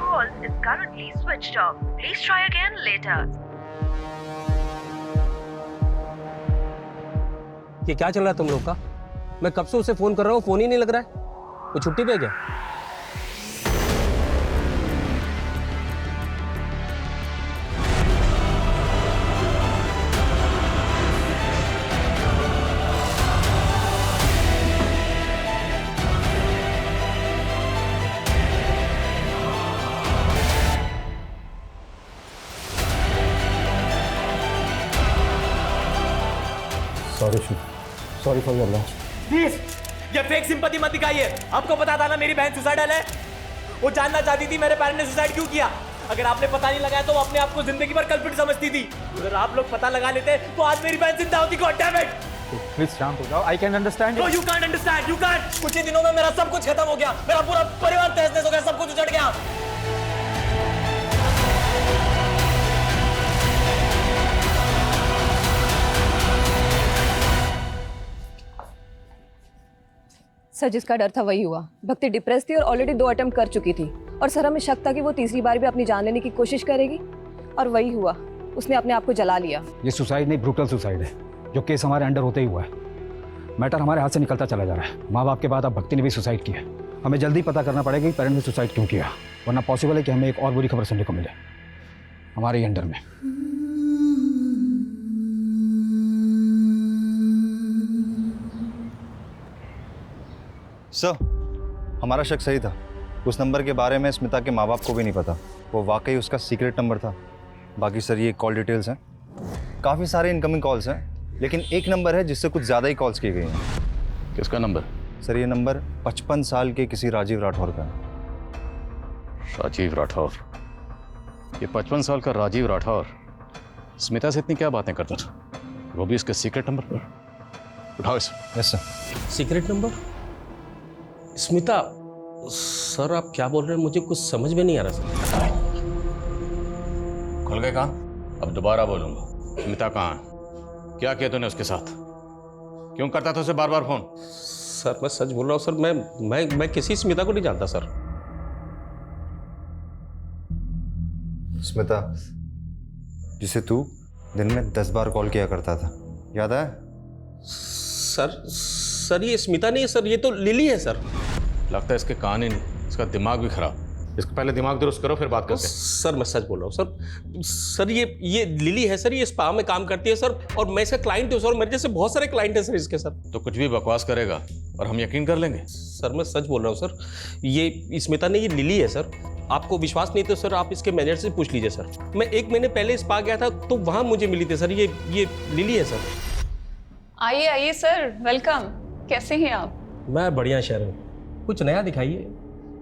call is currently switched off. Please try again later. ये क्या चल रहा है तुम लोग का? मैं कब से उसे फोन कर रहा हूँ, फोन ही नहीं लग रहा है। वो छुट्टी पे है क्या? Sorry for your loss. Please ये फेक सिंपैथी मत दिखाइए। आपको पता था ना मेरी बहन सुसाइडल है। वो जानना चाहती थी मेरे पेरेंट्स ने सुसाइड क्यों किया। अगर आपने पता नहीं लगाया तो वो अपने आप को जिंदगी भर कल्प्रिट समझती थी। अगर आप लोग पता लगा लेते तो आज मेरी बहन जिंदा होती। God damn it. प्लीज शांत हो जाओ। I can understand. No you can't understand. You can't. कुछ ही दिनों में मेरा सब कुछ खत्म हो गया। मेरा पूरा परिवार तहस-नहस हो गया। सब कुछ उजड़ गया। सर जिसका डर था वही हुआ। भक्ति डिप्रेस थी और ऑलरेडी 2 अटेम्प्ट कर चुकी थी और सर हमें शक था कि वो तीसरी बार भी अपनी जान लेने की कोशिश करेगी और वही हुआ। उसने अपने आप को जला लिया। ये सुसाइड नहीं, ब्रूटल सुसाइड है जो केस हमारे अंडर होते ही हुआ है। मैटर हमारे हाथ से निकलता चला जा रहा है। माँ बाप के बाद अब भक्ति ने भी सुसाइड किया। हमें जल्दी पता करना पड़ेगा कि पेरेंट्स ने सुसाइड क्यों किया, वरना पॉसिबल है कि हमें एक और बुरी खबर सुनने को मिले हमारे ही अंडर में। सर, हमारा शक सही था। उस नंबर के बारे में स्मिता के माँ बाप को भी नहीं पता। वो वाकई उसका सीक्रेट नंबर था। बाकी सर ये कॉल डिटेल्स हैं। काफ़ी सारे इनकमिंग कॉल्स हैं, लेकिन एक नंबर है जिससे कुछ ज़्यादा ही कॉल्स की गई हैं। किसका नंबर? सर ये नंबर 55 साल के किसी राजीव राठौर का है। राजीव राठौर? ये 55 साल का राजीव राठौर स्मिता से इतनी क्या बातें करता था, वो भी इसके सीक्रेट नंबर पर? उठाओ इसे। Yes sir. Secret number? Smita? Sir आप क्या बोल रहे हैं, मुझे कुछ समझ में नहीं आ रहा सर। खुल गए कान? अब दोबारा बोलूंगा। स्मिता कहाँ है? क्या किया तूने उसके साथ? क्यों करता था उसे बार बार फोन? सर मैं सच बोल रहा हूँ सर। मैं किसी स्मिता को नहीं जानता सर। स्मिता जिसे तू दिन में 10 बार कॉल किया करता था, याद है? सर ये स्मिता नहीं है सर, ये तो लिली है सर। लगता है इसके कान ही नहीं, इसका दिमाग भी खराब। इसको पहले दिमाग दुरुस्त करो फिर बात करते हैं। सर मैं सच बोल रहा हूँ सर ये लिली है सर। ये स्पा में काम करती है सर और मैं इसका क्लाइंट हूँ सर। मेरे जैसे बहुत सारे क्लाइंट हैं सर इसके सर। तो कुछ भी बकवास करेगा और हम यकीन कर लेंगे? सर मैं सच बोल रहा हूँ सर। ये स्मिता नहीं, ये लिली है सर। आपको विश्वास नहीं तो सर आप इसके मैनेजर से पूछ लीजिए सर। मैं 1 महीने पहले स्पा गया था तो वहाँ मुझे मिली थी सर। ये लिली है सर। आइए आइए सर, वेलकम। कैसे हैं आप? मैं बढ़िया शहर, कुछ नया दिखाइए।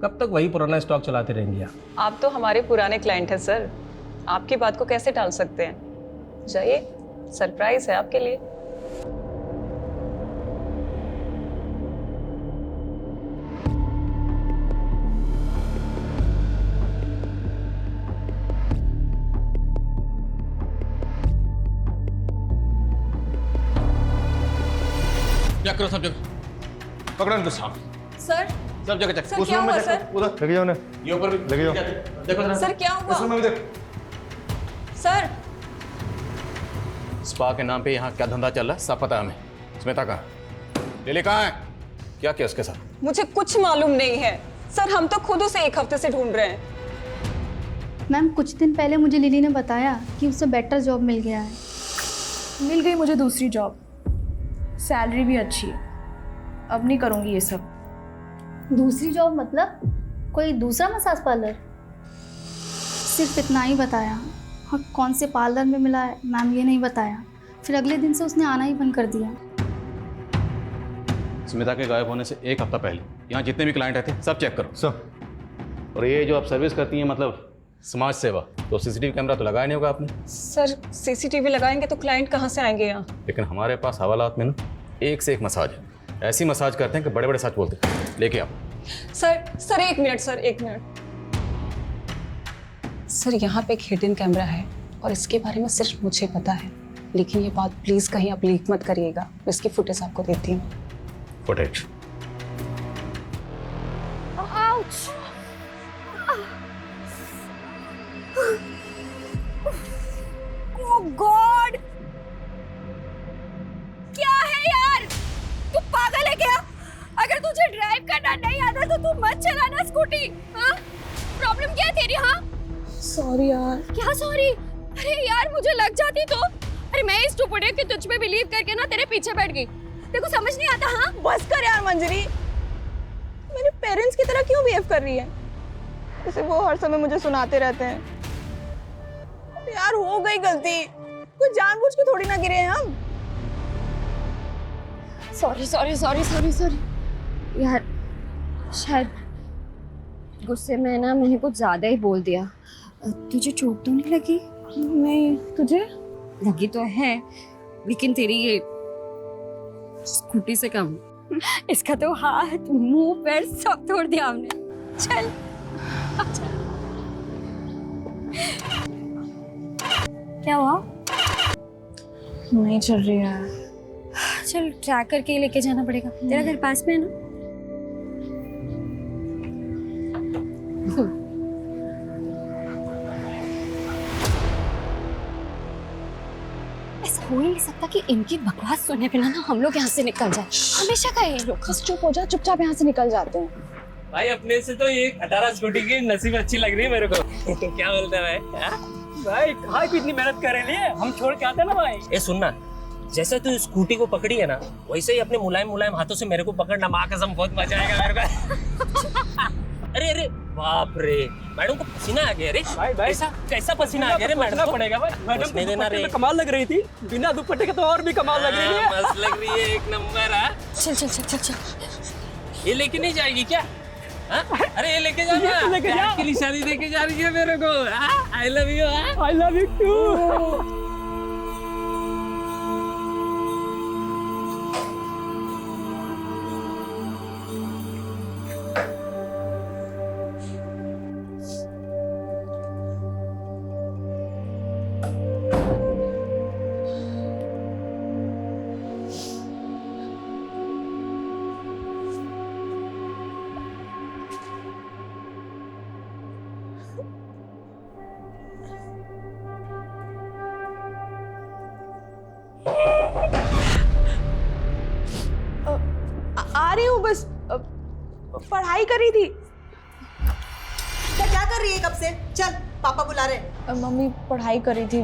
कब तक वही पुराना स्टॉक चलाते रहेंगे आप तो हमारे पुराने क्लाइंट हैं सर, आपकी बात को कैसे टाल सकते हैं। जाइए, सरप्राइज है आपके लिए। क्या करो सब जगह? पकड़ो इनको साहब। सर सब जगह चेक। क्या हुआ सर? उधर लगे जाओ ना। ये ऊपर भी लगे जाओ। देखो जरा। सर क्या हुआ? इसमें भी देख। सर स्पा के नाम पे यहाँ क्या धंधा चल रहा है सब पता है हमें। स्मिता कहाँ? लिली कहाँ है? क्या किया उसके साथ? मुझे कुछ मालूम नहीं है सर। हम तो खुद उसे 1 हफ्ते से ढूंढ रहे हैं। मैम कुछ दिन पहले मुझे लिली ने बताया कि उसे बेटर जॉब मिल गया है। मिल गई मुझे दूसरी जॉब, सैलरी भी अच्छी है। अब नहीं करूँगी ये सब। दूसरी जॉब मतलब कोई दूसरा मसाज पार्लर? सिर्फ इतना ही बताया। हाँ, कौन से पार्लर में मिला है मैम ये नहीं बताया। फिर अगले दिन से उसने आना ही बंद कर दिया। स्मिता के गायब होने से 1 हफ्ता पहले यहाँ जितने भी क्लाइंट आए थे सब चेक करो। सर और ये जो आप सर्विस करती हैं मतलब समाज सेवा, तो सीसीटीवी कैमरा तो लगाया नहीं होगा आपने? सर सीसीटीवी लगाएंगे तो क्लाइंट कहाँ से आएंगे यहाँ? लेकिन हमारे पास हवालात में ना एक से एक मसाज है। ऐसी मसाज करते हैं कि बड़े बड़े सच बोलते हैं। लेके आओ। Sir 1 minute sir, 1 minute. Sir यहाँ पे एक हिडन कैमरा है और इसके बारे में सिर्फ मुझे पता है, लेकिन ये बात प्लीज कहीं आप लीक मत करिएगा। मैं इसकी फुटेज आपको देती हूँ। कह रही? हाँ सॉरी यार। क्या सॉरी? अरे यार मुझे लग जाती तो। अरे मैं इस टुकड़े के तुझ पे बिलीव करके ना तेरे पीछे बैठ गई। देखो समझ नहीं आता। हाँ बस कर यार मंजरी, मेरे पेरेंट्स की तरह क्यों बिहेव कर रही है? जैसे वो हर समय मुझे सुनाते रहते हैं। यार हो गई गलती, कोई जानबूझ के थोड़ी ना गिरे हैं हम। Sorry sorry sorry sorry sorry यार, शायद गुस्से में ना मैंने कुछ ज्यादा ही बोल दिया। तुझे चोट तो नहीं लगी? नहीं, तुझे लगी तो है, लेकिन तेरी ये स्कूटी से कम। इसका तो हाथ मुंह पैर सब तोड़ दिया हमने। चल क्या हुआ? नहीं चल रही है। चल ट्रैक करके ही लेके जाना पड़ेगा। तेरा घर पास में है ना? ऐसा हो ही नहीं सकता कि इनकी बकवास सुनने पे ना हम लोग यहाँ से निकल जाए। हमेशा का ये लोग। बस चुप हो जा, चुपचाप यहाँ से निकल जाते हैं। भाई अपने से तो ये 18 स्कूटी की नसीब अच्छी लग रही है मेरे को। क्या बोलते हैं भाई? भाई कहाँ की इतनी मेहनत कर रहे हैं, हम छोड़ के आते हैं ना भाई। ए सुनना, जैसे तू स्कूटी को पकड़ी है ना, वैसे ही अपने मुलायम मुलायम हाथों से मेरे को पकड़ना। माँ कसम बहुत मजा आएगा मेरे को। अरे अरे बाप रे, मैडम को पसीना आ गया रे। भाई कैसा कैसा पसीना आ गया रे मैडम को? पड़ेगा भाई। मैडम नहीं देना रे। कमाल लग रही थी, बिना दुपट्टे के तो और भी कमाल लग रही है। मस्त लग रही है, एक नंबर। चल चल चल चल चल। ये लेके नहीं जाएगी क्या? हाँ? अरे ये लेके जाना, लेके जा। की निशानी देके जा रही है मेरे को। I love you. I love you too. आ रही हूँ, बस पढ़ाई कर रही थी। क्या कर रही है कब से? चल पापा बुला रहे। मम्मी पढ़ाई कर रही थी,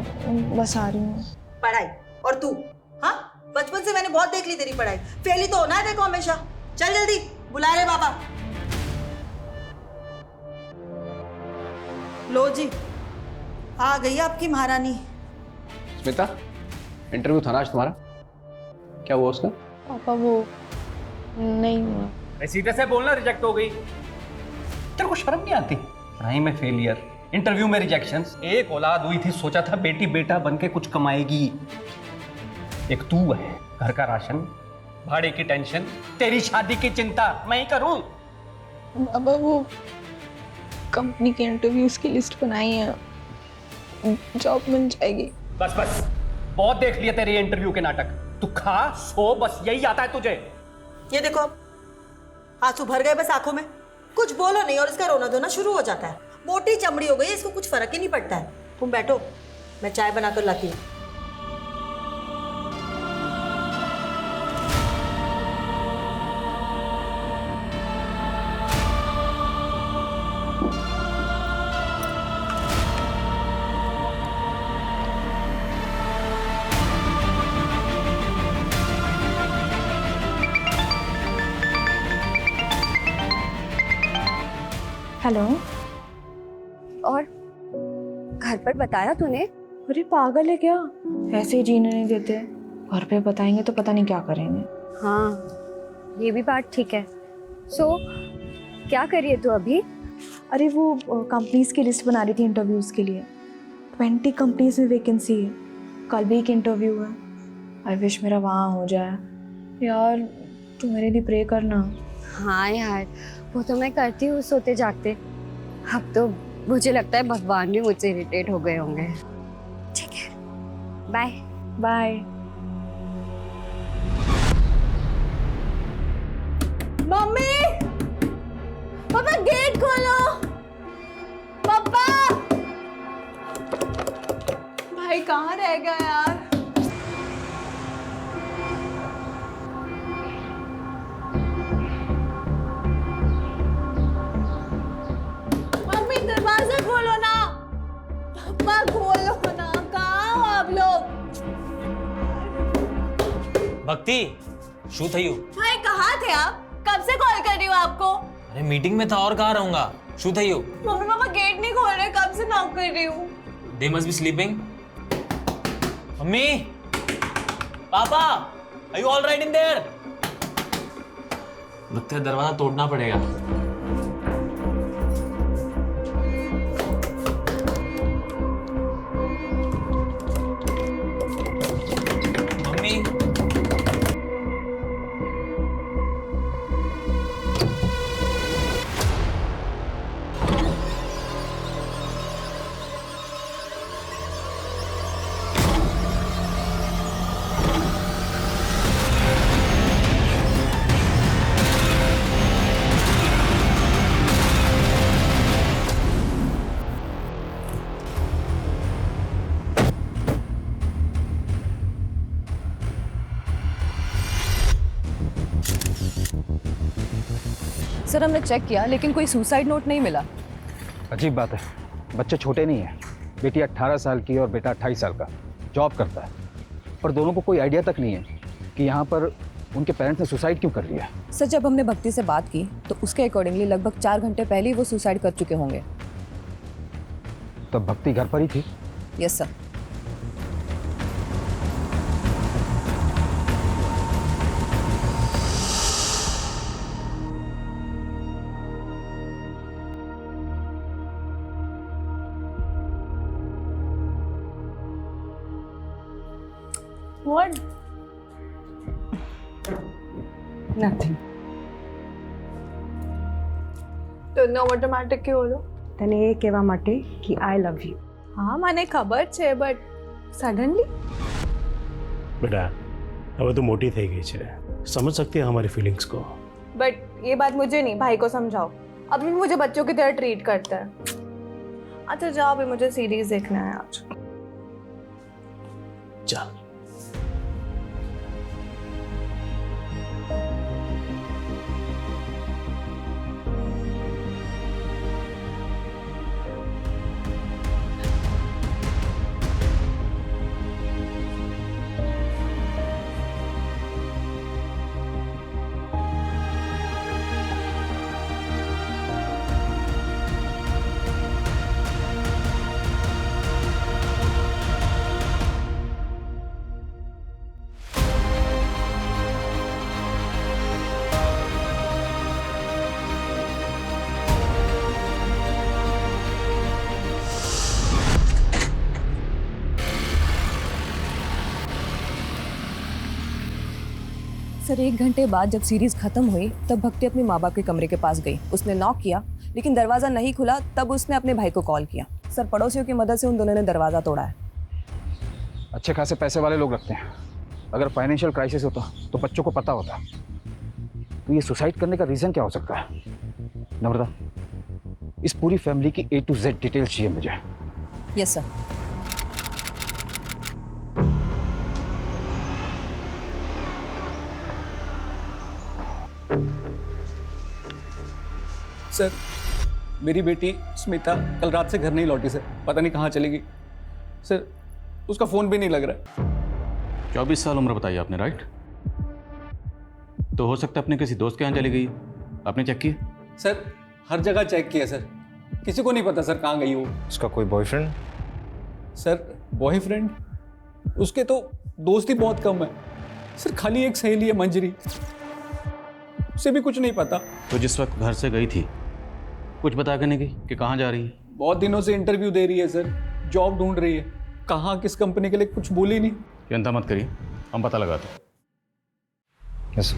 बस आ रही हूँ। पढ़ाई? और तू? हाँ, बचपन से मैंने बहुत देख ली तेरी पढ़ाई। फेल ही तो होना है देखो हमेशा। चल जल्दी, बुला रहे बाबा। लो जी, आ गई आपकी महारानी। स्मिता, इंटरव्यू था ना आज तुम्हारा, क्या हुआ उसका? पापा वो नहीं हुआ। सीधे से बोलना, रिजेक्ट हो गई। तेरे को शर्म नहीं आती? पढ़ाई में फेलियर, इंटरव्यू में रिजेक्शंस। एक औलाद हुई थी, सोचा था बेटी बेटा बन के कुछ कमाएगी। एक तू है, घर का राशन, भाड़े की टेंशन, तेरी शादी की चिंता मैं ही करूं। पापा वो कंपनी के इंटरव्यूज की लिस्ट बनाई है, जॉब मिल जाएगी। बस बस, बहुत देख लिया तेरे इंटरव्यू के नाटक। तू खा सो, बस यही आता है तुझे। ये देखो, आंसू भर गए बस आंखों में। कुछ बोलो नहीं और इसका रोना धोना शुरू हो जाता है। मोटी चमड़ी हो गई, इसको कुछ फर्क ही नहीं पड़ता है। तुम बैठो, मैं चाय बनाकर लाती हूँ। हेलो। और घर पर बताया तूने? अरे पागल है क्या, ऐसे ही जीने नहीं देते। घर पे बताएंगे तो पता नहीं क्या करेंगे। हाँ ये भी बात ठीक है। सो क्या कर रही है तू अभी? अरे वो कंपनीज की लिस्ट बना रही थी इंटरव्यूज के लिए। 20 कंपनीज में वैकेंसी है, कल भी एक इंटरव्यू है। आई विश मेरा वहाँ हो जाए। यार तू मेरे लिए प्रे करना। हाँ यार वो तो मैं करती हूँ सोते जागते। अब तो मुझे लगता है भगवान भी मुझसे इरिटेट हो गए होंगे। ठीक है, बाय बाय। मम्मी, पापा गेट खोलो। पापा, भाई कहाँ रह गया यार? मम्मी दरवाजा भक्ति शू थई हो? भाई कहाँ थे आप? कब से कॉल कर रही हूँ आपको? अरे मीटिंग में था और कहाँ रहूंगा। शू थई हो? मम्मी पापा गेट नहीं खोल रहे, कब से नॉक कर रही हूँ। They must be sleeping. Mummy, पापा, are you all right in there? लगता है दरवाजा तोड़ना पड़ेगा। मम्मी, सर हमने चेक किया लेकिन कोई सुसाइड नोट नहीं मिला। अजीब बात है, बच्चे छोटे नहीं हैं। बेटी 18 साल की और बेटा 28 साल का, जॉब करता है। और दोनों को कोई आइडिया तक नहीं है कि यहाँ पर उनके पेरेंट्स ने सुसाइड क्यों कर लिया। सर जब हमने भक्ति से बात की तो उसके अकॉर्डिंगली लगभग 4 घंटे पहले ही वो सुसाइड कर चुके होंगे। तब भक्ति घर पर ही थी? Yes sir. What? Nothing. તો ન ઓટોમેટિક કે ઓલો તને એ કહેવા માટે કે આઈ લવ યુ। હા મને ખબર છે બટ સડનલી बेटा अब तो मोटी થઈ ગઈ છે, समझ सकती है हमारी फीलिंग्स को। बट ये बात मुझे नहीं, भाई को समझाओ। अभी भी मुझे बच्चों की तरह ट्रीट करता है। अच्छा जाओ, अभी मुझे सीरीज देखना है आज। चल सर 1 घंटे बाद जब सीरीज खत्म हुई तब भक्ति अपने माँ बाप के कमरे के पास गई। उसने नॉक किया लेकिन दरवाज़ा नहीं खुला, तब उसने अपने भाई को कॉल किया। सर पड़ोसियों की मदद से उन दोनों ने दरवाज़ा तोड़ा है। अच्छे खासे पैसे वाले लोग रखते हैं, अगर फाइनेंशियल क्राइसिस होता तो बच्चों को पता होता। तो ये सुसाइड करने का रीज़न क्या हो सकता है? नम्रता, इस पूरी फैमिली की A to Z डिटेल्स चाहिए मुझे। Yes sir. सर मेरी बेटी स्मिता कल रात से घर नहीं लौटी सर, पता नहीं कहाँ चली गई सर, उसका फ़ोन भी नहीं लग रहा है। 24 साल उम्र बताई आपने, राइट? तो हो सकता है अपने किसी दोस्त के यहाँ चली गई। आपने चेक किया? सर हर जगह चेक किया सर, किसी को नहीं पता सर कहाँ गई वो। उसका कोई बॉयफ्रेंड? Sir boyfriend? उसके तो दोस्त ही बहुत कम है सर, खाली एक सहेली है मंजरी, उसे भी कुछ नहीं पता। तो जिस वक्त घर से गई थी कुछ बता के नहीं गई कि कहाँ जा रही है? बहुत दिनों से इंटरव्यू दे रही है सर, जॉब ढूंढ रही है, कहाँ किस कंपनी के लिए कुछ बोली नहीं। चिंता मत करिए, हम पता लगाते हैं। यस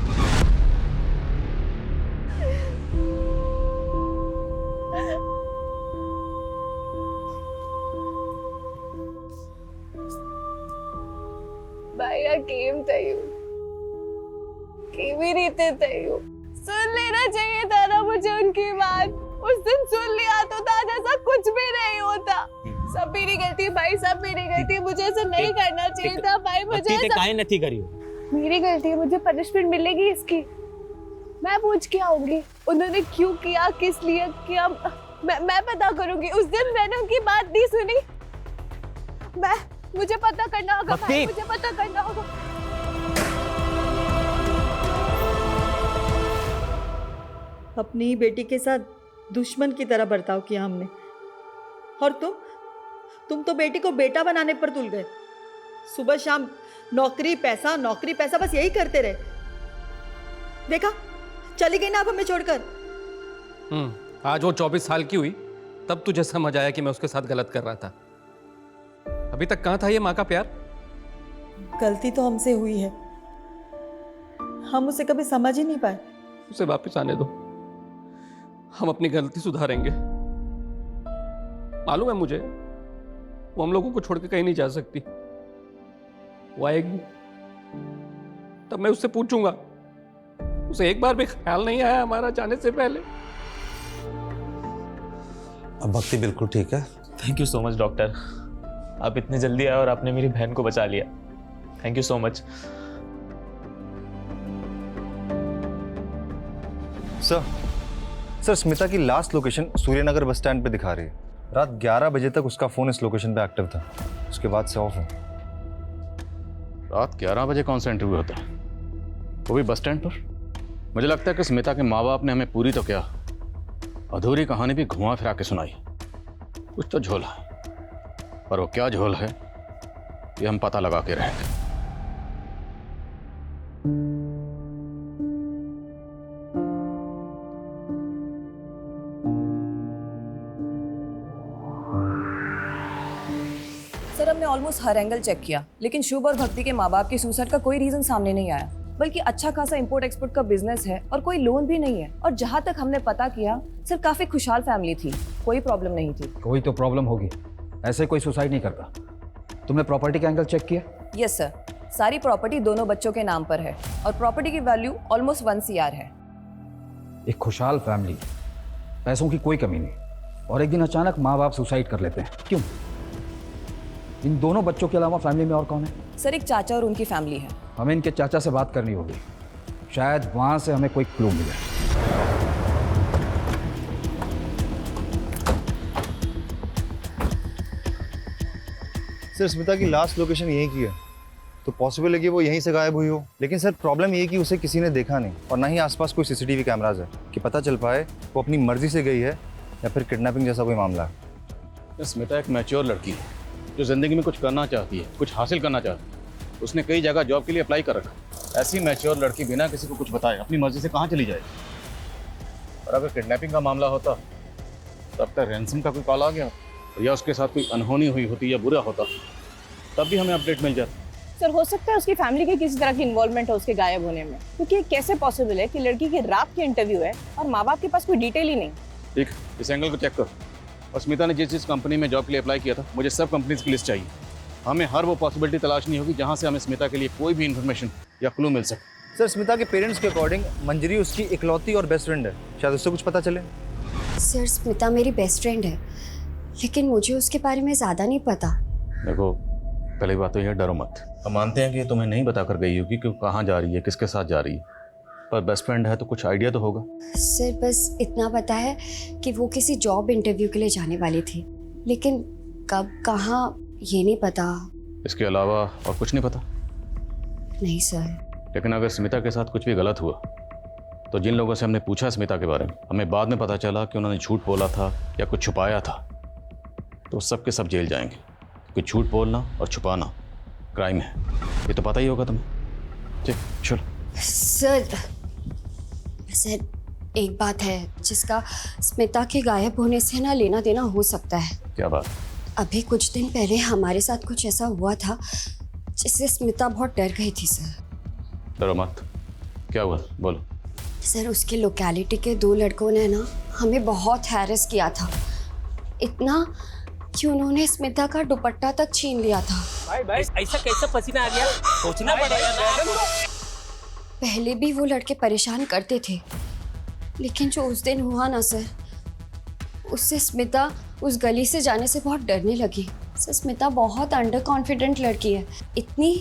भाई केम थयु, केवी रीते थयु, सुन लेना चाहिए था ना मुझे उनकी बात। उस दिन सुन लिया तो आज ऐसा कुछ भी नहीं होता। सब मेरी गलती भाई, सब मेरी गलती, मुझे ऐसा नहीं करना चाहिए था भाई। मुझे काहे नहीं करी? मेरी गलती है, मुझे पनिशमेंट मिलेगी इसकी। मैं पूछ के आऊंगी उन्होंने क्यों किया, किस लिए किया, मैं पता करूंगी। उस दिन मैंने उनकी बात नहीं सुनी, मुझे पता करना होगा भाई, मुझे पता करना होगा। अपनी ही बेटी के साथ दुश्मन की तरह बर्ताव किया हमने। और तुम तो बेटी को बेटा बनाने पर तुल गए। सुबह शाम नौकरी पैसा बस यही करते रहे। देखा, चली गई ना अब हमें छोड़कर। आज वो 24 साल की हुई तब तुझे समझ आया कि मैं उसके साथ गलत कर रहा था। अभी तक कहाँ था ये माँ का प्यार? गलती तो हमसे हुई है, हम उसे कभी समझ ही नहीं पाए। उसे वापस आने दो, हम अपनी गलती सुधारेंगे। मालूम है मुझे, वो हम लोगों को छोड़ के कहीं नहीं जा सकती। वो आएगी तब मैं उससे पूछूंगा। उसे एक बार भी ख्याल नहीं आया हमारा जाने से पहले। अब भक्ति बिल्कुल ठीक है। Thank you so much doctor, आप इतने जल्दी आए और आपने मेरी बहन को बचा लिया। Thank you so much. Sir Smita की last location Suryanagar bus stand पे दिखा रही है। रात 11 बजे तक उसका फोन इस लोकेशन पे एक्टिव था, उसके बाद से ऑफ है। रात 11 बजे कौन सा इंटरव्यू होता है, वो भी बस स्टैंड पर? मुझे लगता है कि स्मिता के माँ बाप ने हमें पूरी तो क्या, अधूरी कहानी भी घुमा फिरा के सुनाई। कुछ तो झोल है, पर वो क्या झोल है ये हम पता लगा के रहेंगे। सर, हमने ऑलमोस्ट हर एंगल चेक किया, लेकिन शुभ और भक्ति के माँ बाप की सुसाइड का कोई रीजन सामने नहीं आया। बल्कि अच्छा खासा इंपोर्ट एक्सपोर्ट का बिजनेस है और कोई लोन भी नहीं है। और जहाँ तक हमने पता किया, सर काफी खुशहाल फैमिली थी, कोई प्रॉब्लम नहीं थी। कोई तो प्रॉब्लम होगी, ऐसे कोई सुसाइड नहीं करता। तुमने प्रॉपर्टी का एंगल चेक किया? यस सर, सारी प्रॉपर्टी दोनों बच्चों के नाम पर है और प्रॉपर्टी की वैल्यू ऑलमोस्ट 1 CR है। एक खुशहाल फैमिली, पैसों की कोई कमी नहीं, और एक दिन अचानक माँ बाप सुसाइड कर लेते हैं, क्यों? इन दोनों बच्चों के अलावा फैमिली में और कौन है? सर, एक चाचा और उनकी फैमिली है। हमें इनके चाचा से बात करनी होगी, शायद वहां से हमें कोई क्लू मिले। सर स्मिता की लास्ट लोकेशन यहीं की है, तो पॉसिबल है कि वो यहीं से गायब हुई हो। लेकिन सर प्रॉब्लम ये है कि उसे किसी ने देखा नहीं, और ना ही आसपास कोई CCTV कैमराज है कि पता चल पाए वो अपनी मर्जी से गई है या फिर किडनैपिंग जैसा कोई मामला है। स्मिता एक मैच्योर लड़की है जो जिंदगी में कुछ करना चाहती है, कुछ हासिल करना चाहती है। उसने कई जगह जॉब के लिए अप्लाई कर रखा। ऐसी मैच्योर लड़की बिना किसी को कुछ बताए अपनी मर्जी से कहाँ चली जाएगी? और अगर किडनैपिंग का मामला होता तब तक रैंसम का कोई कॉल आ गया, या उसके साथ कोई अनहोनी हुई होती या बुरा होता, तब भी हमें अपडेट मिल जाता। सर, हो सकता है उसकी फैमिली की किसी तरह की इन्वॉल्वमेंट है उसके गायब होने में, क्योंकि कैसे पॉसिबल है कि लड़की की रात की इंटरव्यू है और माँ बाप के पास कोई डिटेल ही नहीं। ठीक, इस एंगल को चेक कर। और स्मिता ने जिस कंपनी में जॉब के लिए अप्लाई किया था, मुझे सब कंपनीज की लिस्ट चाहिए। हमें हर वो पॉसिबिलिटी तलाशनी होगी जहाँ से हमें स्मिता के लिए कोई भी इन्फॉर्मेशन या क्लू मिल सके। सर स्मिता के पेरेंट्स के अकॉर्डिंग मंजरी उसकी इकलौती और बेस्ट फ्रेंड है, शायद उससे कुछ पता चले। सर, स्मिता मेरी बेस्ट फ्रेंड है, लेकिन मुझे उसके बारे में ज़्यादा नहीं पता। देखो, पहली बात तो यह, डरो मत। हम मानते हैं कि तुम्हें नहीं बता कर गई होगी कि कहाँ जा रही है, किसके साथ जा रही है, पर बेस्ट फ्रेंड है तो कुछ आइडिया तो होगा। सर, बस इतना पता है कि वो किसी जॉब इंटरव्यू के लिए जाने वाली थी, लेकिन कब कहाँ ये नहीं पता। इसके अलावा और कुछ नहीं पता? नहीं सर। लेकिन अगर स्मिता के साथ कुछ भी गलत हुआ तो जिन लोगों से हमने पूछा स्मिता के बारे में, हमें बाद में पता चला कि उन्होंने झूठ बोला था या कुछ छुपाया था, तो सब के सब जेल जाएंगे। क्योंकि झूठ बोलना और छुपाना क्राइम है, ये तो पता ही होगा तुम्हें। ठीक, चलो। सर, एक बात है जिसका स्मिता के गायब होने से ना लेना देना हो सकता है। क्या बात? अभी कुछ दिन पहले हमारे साथ कुछ ऐसा हुआ था जिससे स्मिता बहुत डर गई थी। सर, डरो मत। क्या हुआ, बोलो। सर, उसके लोकेलिटी के 2 लड़कों ने ना हमें बहुत हैरेस किया था, इतना कि उन्होंने स्मिता का दुपट्टा तक छीन लिया था। भाई ऐसा कैसा पसीना आ गया, सोचना पड़ेगा ना। पहले भी वो लड़के परेशान करते थे, लेकिन जो उस दिन हुआ ना सर, उससे स्मिता उस गली से जाने से बहुत डरने लगी। सर, स्मिता बहुत अंडर कॉन्फिडेंट लड़की है, इतनी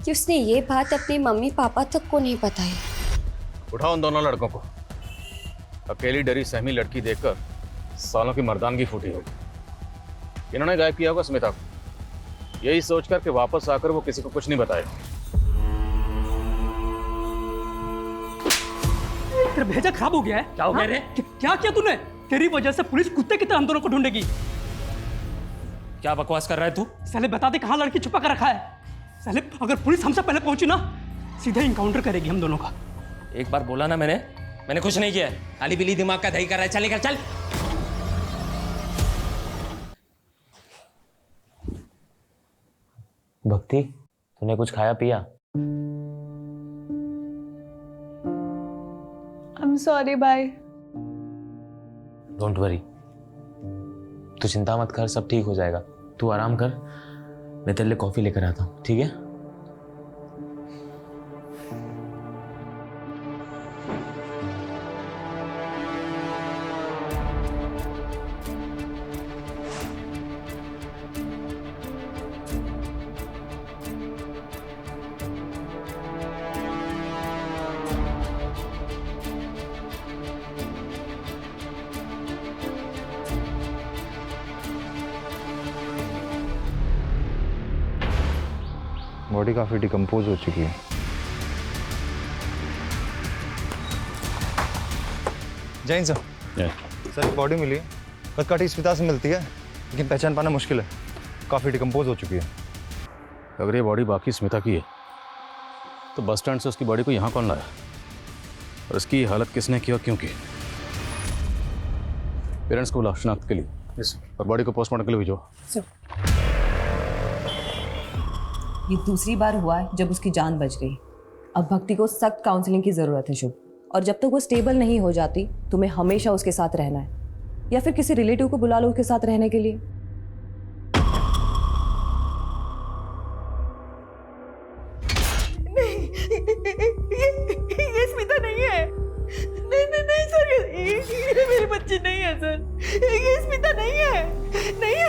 कि उसने ये बात अपने मम्मी पापा तक को नहीं बताई। उठाओ उन दोनों लड़कों को। अकेली डरी सहमी लड़की देखकर सालों की मर्दानगी फूटी होगी। इन्होंने गायब किया होगा स्मिता को, यही सोचकर कि वापस आकर वो किसी को कुछ नहीं बताएगा। तेरा भेजा खराब हो गया है। क्या हो गया रे? क्या किया तूने? तेरी वजह से पुलिस कुत्ते की तरह हम दोनों को ढूंढेगी। क्या बकवास कर रहा है तू? साले बता दे कहाँ लड़की छुपा कर रखा है। साले अगर पुलिस हमसे पहले पहुंची ना, सीधा इनकाउंटर करेगी हम दोनों का। एक बार बोला ना मैंने कुछ नहीं किया है। काली बिल्ली दिमाग का दही कर रहा है। चल निकल चल। भक्ति, तूने कुछ खाया पिया? I'm sorry, bye. Don't worry, तू चिंता मत कर, सब ठीक हो जाएगा। तू आराम कर, मैं तेरे लिए कॉफी लेकर आता हूँ, ठीक है? बॉडी काफ़ी डिकम्पोज हो चुकी है। जैन सर, सर बॉडी मिली है, बस कटी स्मिता से मिलती है, लेकिन पहचान पाना मुश्किल है। काफ़ी डिकम्पोज हो चुकी है। अगर ये बॉडी बाकी स्मिता की है तो बस स्टैंड से उसकी बॉडी को यहाँ कौन लाया और इसकी हालत किसने की और क्यों की? पेरेंट्स को बुला शनाख्त के लिए और बॉडी को पोस्टमार्टम के लिए भेजो। ये दूसरी बार हुआ है जब उसकी जान बच गई। अब भक्ति को सख्त काउंसलिंग की ज़रूरत है शुभ, और जब तक वो स्टेबल नहीं हो जाती तुम्हें हमेशा उसके साथ रहना है, या फिर किसी रिलेटिव को बुला लो उसके साथ रहने के लिए। नहीं, ये स्मिता नहीं है। नहीं सर, ये मेरी बच्ची नहीं है सर। ये स्मिता नहीं है,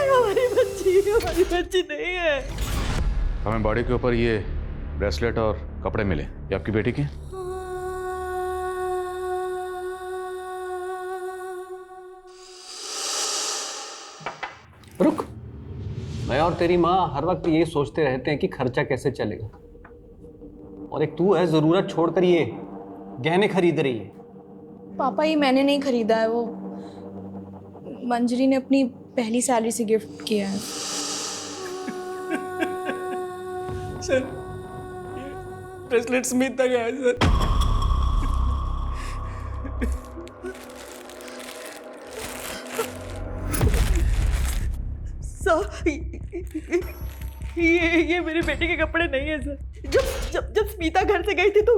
हमारी बच्ची नहीं है। हमें बॉडी के ऊपर ये ब्रेसलेट और कपड़े मिले, ये आपकी बेटी के? रुक, मैं और तेरी माँ हर वक्त ये सोचते रहते हैं कि खर्चा कैसे चलेगा, और एक तू है जरूरत छोड़कर ये गहने खरीद रही है। पापा ये मैंने नहीं खरीदा है, वो मंजरी ने अपनी पहली सैलरी से गिफ्ट किया है। सर, ब्रेसलेट स्मिता का है सर। ये मेरे बेटे के कपड़े नहीं है सर। जब स्मिता घर से गई थी तो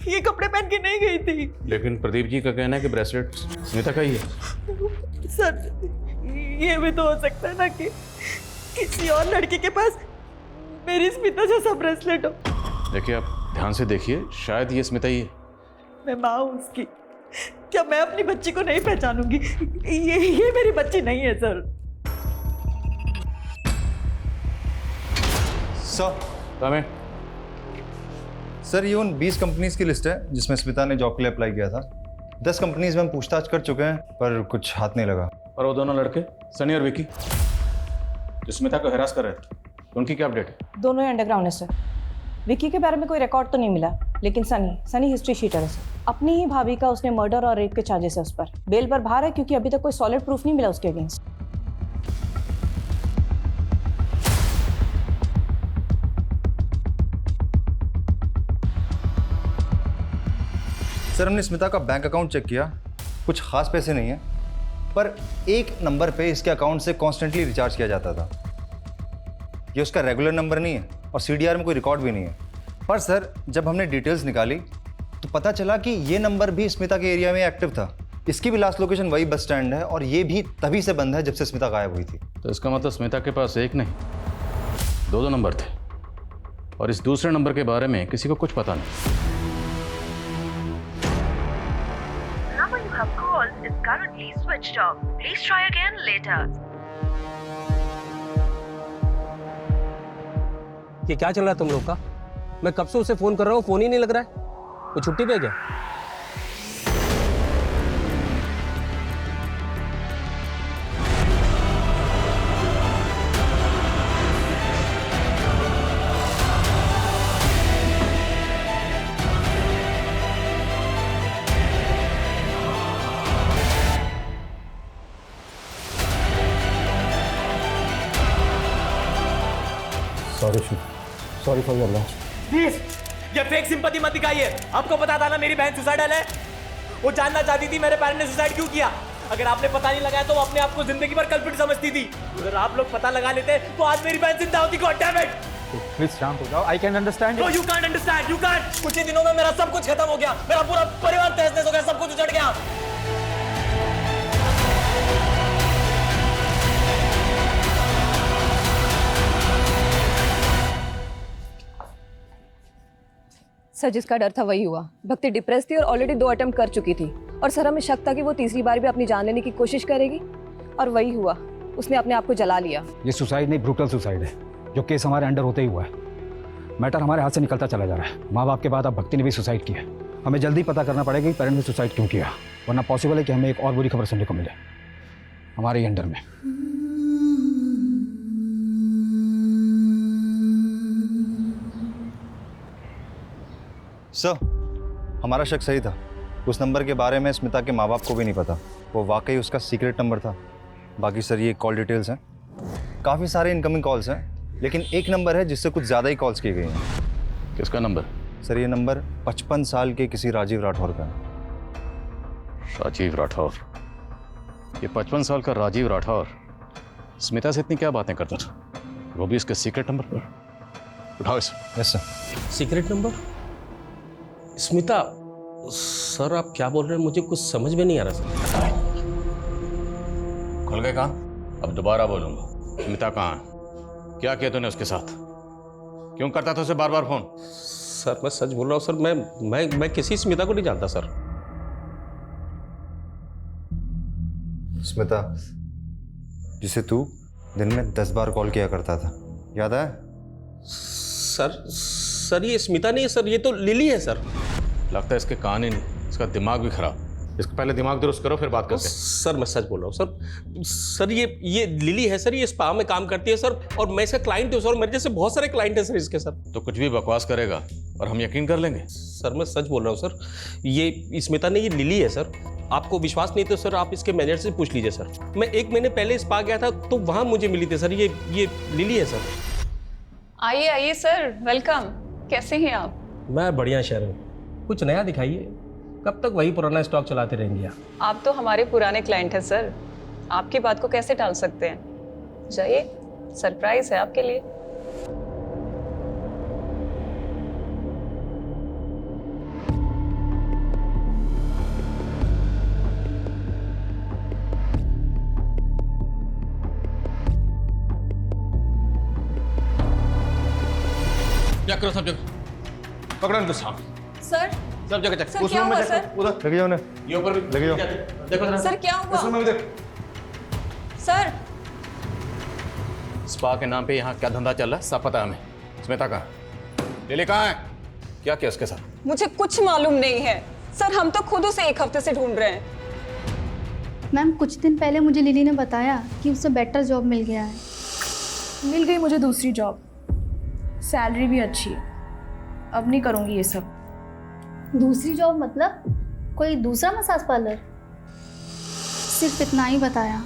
ये कपड़े पहन के नहीं गई थी। लेकिन प्रदीप जी का कहना है कि ब्रेसलेट स्मिता का ही है। सर, ये भी तो हो सकता है ना कि किसी और लड़की के पास मेरी स्मिता जैसा ब्रेसलेट हो। देखिए, आप ध्यान से देखिए, शायद ये स्मिता ही है। मैं माँ हूँ उसकी, क्या मैं अपनी बच्ची को नहीं पहचानूंगी? ये मेरी बच्ची नहीं है सर। सर, ये उन 20 कंपनीज की लिस्ट है जिसमें स्मिता ने जॉब के लिए अप्लाई किया था। 10 कंपनीज में हम पूछताछ कर चुके हैं, पर कुछ हाथ नहीं लगा। और वो दोनों लड़के सनी और विकी जो स्मिता को हरास कर रहे थे, उनकी क्या अपडेट है? दोनों ही अंडरग्राउंड है सर। विकी के बारे में कोई रिकॉर्ड तो नहीं मिला, लेकिन सनी हिस्ट्री शीटर है सर। अपनी ही भाभी का उसने मर्डर और रेप के चार्जेस है उस पर। बेल पर बाहर है क्योंकि अभी तक कोई सॉलिड प्रूफ नहीं मिला उसके अगेंस्ट। सर, हमने स्मिता का बैंक अकाउंट चेक किया, कुछ खास पैसे नहीं है, पर एक नंबर पे इसके अकाउंट से कॉन्स्टेंटली रिचार्ज किया जाता था। ये उसका रेगुलर नंबर नहीं है और सीडीआर में कोई रिकॉर्ड भी नहीं है। पर सर, जब हमने डिटेल्स निकाली तो पता चला कि ये नंबर भी स्मिता के एरिया में एक्टिव था। इसकी भी लास्ट लोकेशन वही बस स्टैंड है, और ये भी तभी से बंद है जब से स्मिता गायब हुई थी। तो इसका मतलब स्मिता के पास एक नहीं, दो नंबर थे, और इस दूसरे नंबर के बारे में किसी को कुछ पता नहीं। Number you have called is currently switched off. Please try again later. ये क्या चल रहा है तुम लोग का? मैं कब से उसे फोन कर रहा हूँ, फोन ही नहीं लग रहा है। वो छुट्टी पे है क्या? Sorry Shiv, sorry for your loss. Please ये फेक सिंपैथी मत दिखाइए। आपको पता था ना मेरी बहन सुसाइडल है। वो जानना चाहती थी मेरे पेरेंट्स ने सुसाइड क्यों किया। अगर आपने पता नहीं लगाया तो वो अपने आप को जिंदगी भर कल्पित समझती थी। अगर आप लोग पता लगा लेते तो आज मेरी बहन जिंदा होती। God damn it. प्लीज शांत हो जाओ, I can understand. No you can't understand, you can't. कुछ ही दिनों में मेरा सब कुछ खत्म हो गया, मेरा पूरा परिवार तहस-नहस हो गया, सब कुछ उजड़ गया। सर जिसका डर था वही हुआ। भक्ति डिप्रेस थी और ऑलरेडी 2 अटेम्प्ट कर चुकी थी और सर हमें शक था कि वो तीसरी बार भी अपनी जान लेने की कोशिश करेगी और वही हुआ। उसने अपने आप को जला लिया। ये सुसाइड नहीं, ब्रूटल सुसाइड है जो केस हमारे अंडर होते ही हुआ है। मैटर हमारे हाथ से निकलता चला जा रहा है। माँ बाप के बाद अब भक्ति ने भी सुसाइड किया। हमें जल्दी पता करना पड़ेगा कि पेरेंट्स ने सुसाइड क्यों किया, वरना पॉसिबल है कि हमें एक और बुरी खबर सुनने को मिले हमारे ही अंडर में। सर, हमारा शक सही था। उस नंबर के बारे में स्मिता के माँ बाप को भी नहीं पता। वो वाकई उसका सीक्रेट नंबर था। बाकी सर ये कॉल डिटेल्स हैं। काफ़ी सारे इनकमिंग कॉल्स हैं, लेकिन एक नंबर है जिससे कुछ ज़्यादा ही कॉल्स किए गए हैं। किसका नंबर? सर ये नंबर 55 साल के किसी राजीव राठौर का है। राजीव राठौर? ये 55 साल का राजीव राठौर स्मिता से इतनी क्या बातें करता था, वो भी इसके सीक्रेट नंबर पर? उठाओ इसे। Yes sir. Secret number? Smita? Sir आप क्या बोल रहे हैं, मुझे कुछ समझ में नहीं आ रहा सर। खुल गए कान? अब दोबारा बोलूंगा। स्मिता कहाँ है? क्या किया तूने उसके साथ? क्यों करता था उसे बार बार फोन? सर मैं सच बोल रहा हूँ सर। मैं किसी स्मिता को नहीं जानता सर। स्मिता जिसे तू दिन में 10 बार कॉल किया करता था, याद है? सर ये स्मिता नहीं है सर, ये तो लिली है सर। लगता है इसके कान ही नहीं, इसका दिमाग भी खराब। इसका पहले दिमाग दुरुस्त करो फिर बात करते हैं। सर मैं सच बोल रहा हूँ सर ये लिली है सर, ये स्पा में काम करती है सर और मैं इसका क्लाइंट हूँ सर। मेरे जैसे बहुत सारे क्लाइंट हैं सर इसके सर। तो कुछ भी बकवास करेगा और हम यकीन कर लेंगे? सर मैं सच बोल रहा हूँ सर, ये स्मिता नहीं, ये लिली है सर। आपको विश्वास नहीं तो सर आप इसके मैनेजर से पूछ लीजिए सर। मैं 1 महीने पहले स्पा गया था तो वहाँ मुझे मिली थी सर। ये लिली है सर। आइए आइए सर, वेलकम। कैसे हैं आप? मैं बढ़िया शहर, कुछ नया दिखाइए। कब तक वही पुराना स्टॉक चलाते रहेंगे आप तो हमारे पुराने क्लाइंट हैं सर, आपकी बात को कैसे टाल सकते हैं। जाइए, सरप्राइज है आपके लिए। क्या करो सब जगह, पकड़ो इनको साहब। सर सब जगह चेक। सर क्या हुआ सर? उधर लगे जाओ ना। ये ऊपर भी लगे जाओ। देखो सर क्या हुआ? इसमें भी देख। सर स्पा के नाम पे यहाँ क्या धंधा चल रहा है सब पता है हमें। स्मिता कहाँ? लिली कहाँ है? क्या किया उसके साथ? मुझे कुछ मालूम नहीं है सर, हम तो खुद उसे 1 हफ्ते से ढूंढ रहे हैं। मैम कुछ दिन पहले मुझे लिली ने बताया कि उसे बेटर जॉब मिल गया है। मिल गई मुझे दूसरी जॉब, सैलरी भी अच्छी है। अब नहीं करूँगी ये सब। दूसरी जॉब मतलब कोई दूसरा मसाज पार्लर? सिर्फ इतना ही बताया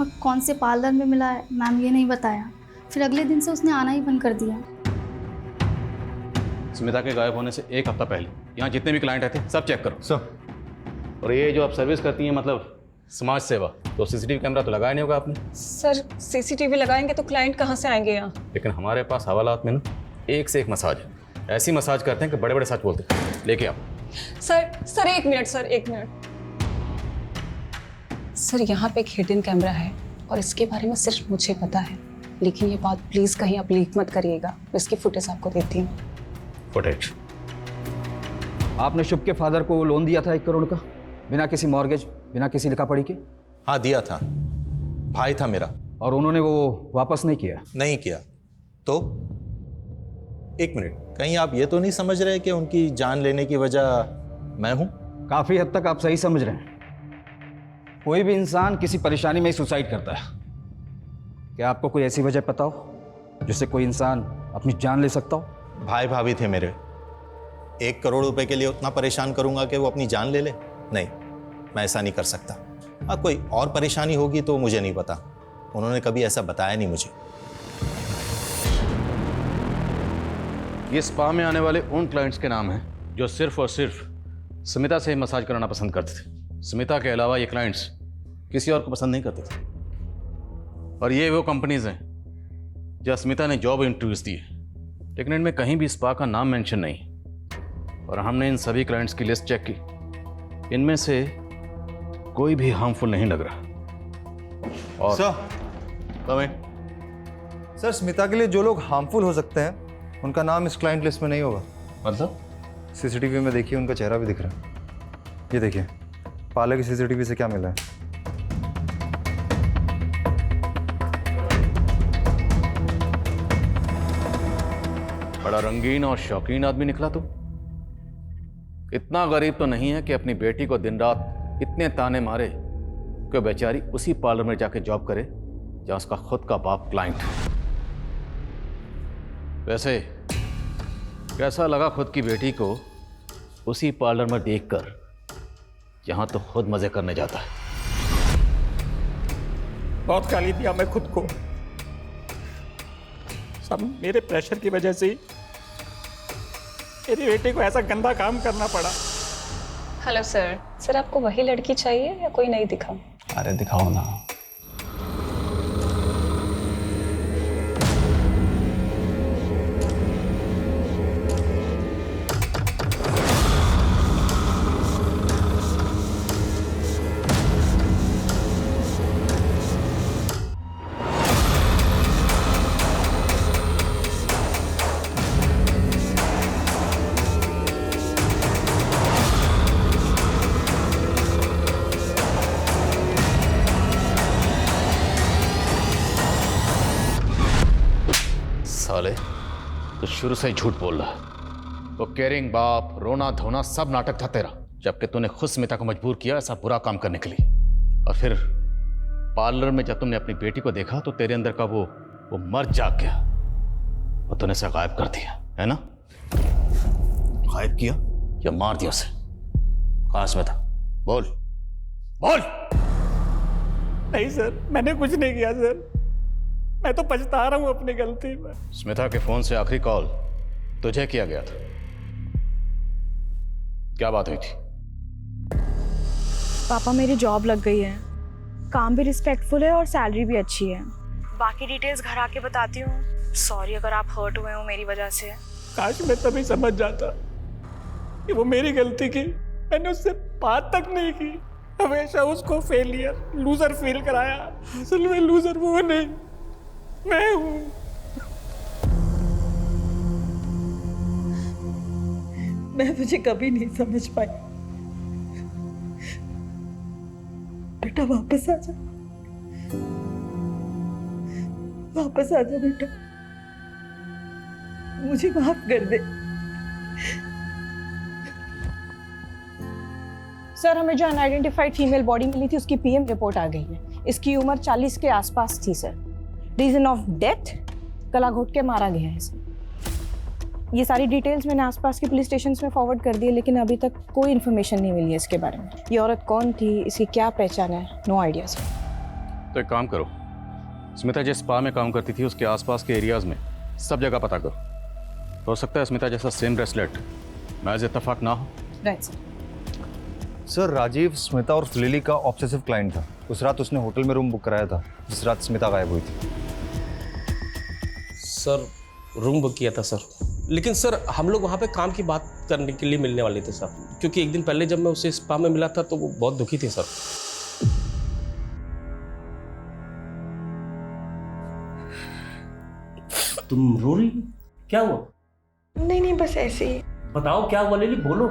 और कौन से पार्लर में मिला है मैम ये नहीं बताया। फिर अगले दिन से उसने आना ही बंद कर दिया। स्मिता के गायब होने से 1 हफ्ता पहले यहाँ जितने भी क्लाइंट आए थे सब चेक करो सब। और ये जो आप सर्विस करती हैं मतलब समाज सेवा, तो सीसीटीवी कैमरा तो लगाया नहीं होगा आपने? सर सीसीटीवी लगाएंगे तो क्लाइंट कहाँ से आएंगे यहाँ? लेकिन हमारे पास हवालात में ना एक से एक मसाज है। ऐसी मसाज करते हैं कि बड़े बड़े सच बोलते हैं। लेके आओ। Sir 1 minute sir, 1 minute. Sir यहाँ पे एक हिडन कैमरा है और इसके बारे में सिर्फ मुझे पता है, लेकिन ये बात प्लीज कहीं आप लीक मत करिएगा। मैं इसकी फुटेज आपको देती हूँ। फुटेज? आपने शुभ के फादर को लोन दिया था 1 करोड़ का, बिना किसी मॉर्गेज, बिना किसी लिखा पढ़ी के? हाँ दिया था, भाई था मेरा। और उन्होंने वो वापस नहीं किया? नहीं किया। तो 1 मिनट, कहीं आप ये तो नहीं समझ रहे कि उनकी जान लेने की वजह मैं हूं? काफी हद तक आप सही समझ रहे हैं। कोई भी इंसान किसी परेशानी में ही सुसाइड करता है। क्या आपको कोई ऐसी वजह पता हो जिससे कोई इंसान अपनी जान ले सकता हो? भाई भाभी थे मेरे, 1 करोड़ रुपए के लिए उतना परेशान करूंगा कि वो अपनी जान ले ले? नहीं, मैं ऐसा नहीं कर सकता। हाँ कोई और परेशानी होगी तो मुझे नहीं पता, उन्होंने कभी ऐसा बताया नहीं मुझे। ये स्पा में आने वाले उन क्लाइंट्स के नाम हैं जो सिर्फ और सिर्फ स्मिता से मसाज कराना पसंद करते थे। स्मिता के अलावा ये क्लाइंट्स किसी और को पसंद नहीं करते थे। और ये वो कंपनीज हैं जहाँ स्मिता ने जॉब इंटरव्यूज दिए, लेकिन इनमें कहीं भी स्पा का नाम मेंशन नहीं। और हमने इन सभी क्लाइंट्स की लिस्ट चेक की, इनमें से कोई भी हार्मफुल नहीं लग रहा। और सर स्मिता के लिए जो लोग हार्मफुल हो सकते हैं उनका नाम इस क्लाइंट लिस्ट में नहीं होगा। मतलब सीसीटीवी में देखिए, उनका चेहरा भी दिख रहा है। ये देखिए पार्लर की सीसीटीवी से क्या मिला है। बड़ा रंगीन और शौकीन आदमी निकला तू। इतना गरीब तो नहीं है कि अपनी बेटी को दिन रात इतने ताने मारे कि बेचारी उसी पार्लर में जाके जॉब करे जहां उसका खुद का बाप क्लाइंट है। वैसे कैसा लगा खुद की बेटी को उसी पार्लर में देखकर जहां तो खुद मजे करने जाता है? बहुत गाली दिया मैं खुद को, सब मेरे प्रेशर की वजह से ही मेरी बेटी को ऐसा गंदा काम करना पड़ा। हेलो सर, सर आपको वही लड़की चाहिए या कोई नहीं दिखा? अरे दिखाओ ना। साले तो शुरू से ही झूठ बोल रहा है। वो केयरिंग बाप, रोना धोना सब नाटक था तेरा, जबकि तूने खुद स्मिता को मजबूर किया ऐसा बुरा काम करने के लिए। और फिर पार्लर में जब तुमने अपनी बेटी को देखा तो तेरे अंदर का वो मर्द जाग गया और तूने उसे गायब कर दिया, है ना? गायब किया या मार दिया उसे? कहाँ स्मिता? बोल बोल। नहीं सर, मैंने कुछ नहीं किया सर, मैं तो पछता रहा हूं अपनी गलती में। स्मिता के फोन से आखिरी कॉल तुझे किया गया था, क्या बात हुई थी? पापा मेरी जॉब लग गई है, काम भी रिस्पेक्टफुल है और सैलरी भी अच्छी है। बाकी डिटेल्स घर आके बताती हूँ। सॉरी अगर आप हर्ट हुए हो मेरी वजह से। काश मैं तभी समझ जाता कि वो मेरी गलती की, मैंने उससे बात तक नहीं की, हमेशा उसको फेलियर, लूजर फील कराया। असल में लूजर वो नहीं, मैं हूं। मैं तुझे कभी नहीं समझ पाई। बेटा वापस आ जा, वापस आ जा बेटा, मुझे माफ कर दे। सर हमें जो अनआइडेंटिफाइड फीमेल बॉडी मिली थी उसकी पीएम रिपोर्ट आ गई है। इसकी उम्र 40 के आसपास थी सर। रीजन ऑफ डेथ, गला घोट के मारा गया है सर। ये सारी डिटेल्स मैंने आसपास के पुलिस स्टेशन में फॉरवर्ड कर दी है, लेकिन अभी तक कोई इन्फॉर्मेशन नहीं मिली है इसके बारे में। ये औरत कौन थी, इसकी क्या पहचान है, नो आइडिया सर। तो एक काम करो, स्मिता जिस स्पा में काम करती थी उसके आसपास के एरियाज में सब जगह पता करो। हो सकता है स्मिता जैसा सेम ब्रेसलेट महज इत्तेफाक ना हो। Right sir. Sir Rajiv Smita और लिली का ऑब्सेसिव क्लाइंट था। उस रात उसने होटल में रूम बुक कराया था जिस रात स्मिता गायब हुई थी। सर रूम बुक किया था सर, लेकिन सर हम लोग वहाँ पे काम की बात करने के लिए मिलने वाले थे सर, क्योंकि एक दिन पहले जब मैं उसे स्पा में मिला था तो वो बहुत दुखी थे सर। तुम रो रही हो? क्या हुआ? नहीं नहीं बस ऐसे ही। बताओ क्या हुआ लिली, बोलो।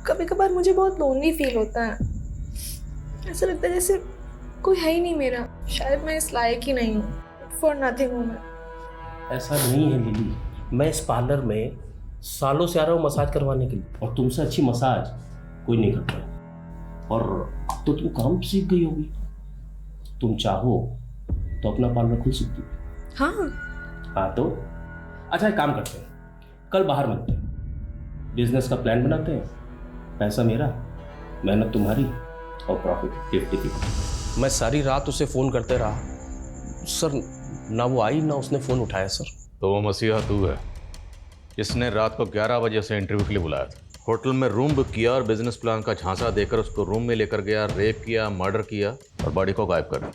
कभी कभार मुझे बहुत लोनली फील होता है। ऐसा लगता है जैसे कोई है ही नहीं मेरा। शायद मैं इस लायक ही नहीं हूँ। फॉर नथिंग हूँ मैं। ऐसा नहीं है लिली, मैं इस पार्लर में सालों से आ रहा हूँ मसाज करवाने के लिए, और तुमसे अच्छी मसाज कोई नहीं करता है। और अब तो तुम काम सीख गई होगी, तुम चाहो तो अपना पार्लर खुल सकती हो। हाँ तो अच्छा एक काम करते हैं, कल बाहर मिलते हैं, बिजनेस का प्लान बनाते हैं। पैसा मेरा, मेहनत तुम्हारी और प्रॉफिट 50-50। मैं सारी रात उसे फ़ोन करते रहा सर, ना वो आई ना उसने फ़ोन उठाया सर। तो वो मसीहा तू है जिसने रात को 11 बजे उसे इंटरव्यू के लिए बुलाया था। होटल में रूम बुक किया और बिजनेस प्लान का झांसा देकर उसको रूम में लेकर गया, रेप किया, मर्डर किया और बॉडी को गायब कर दिया।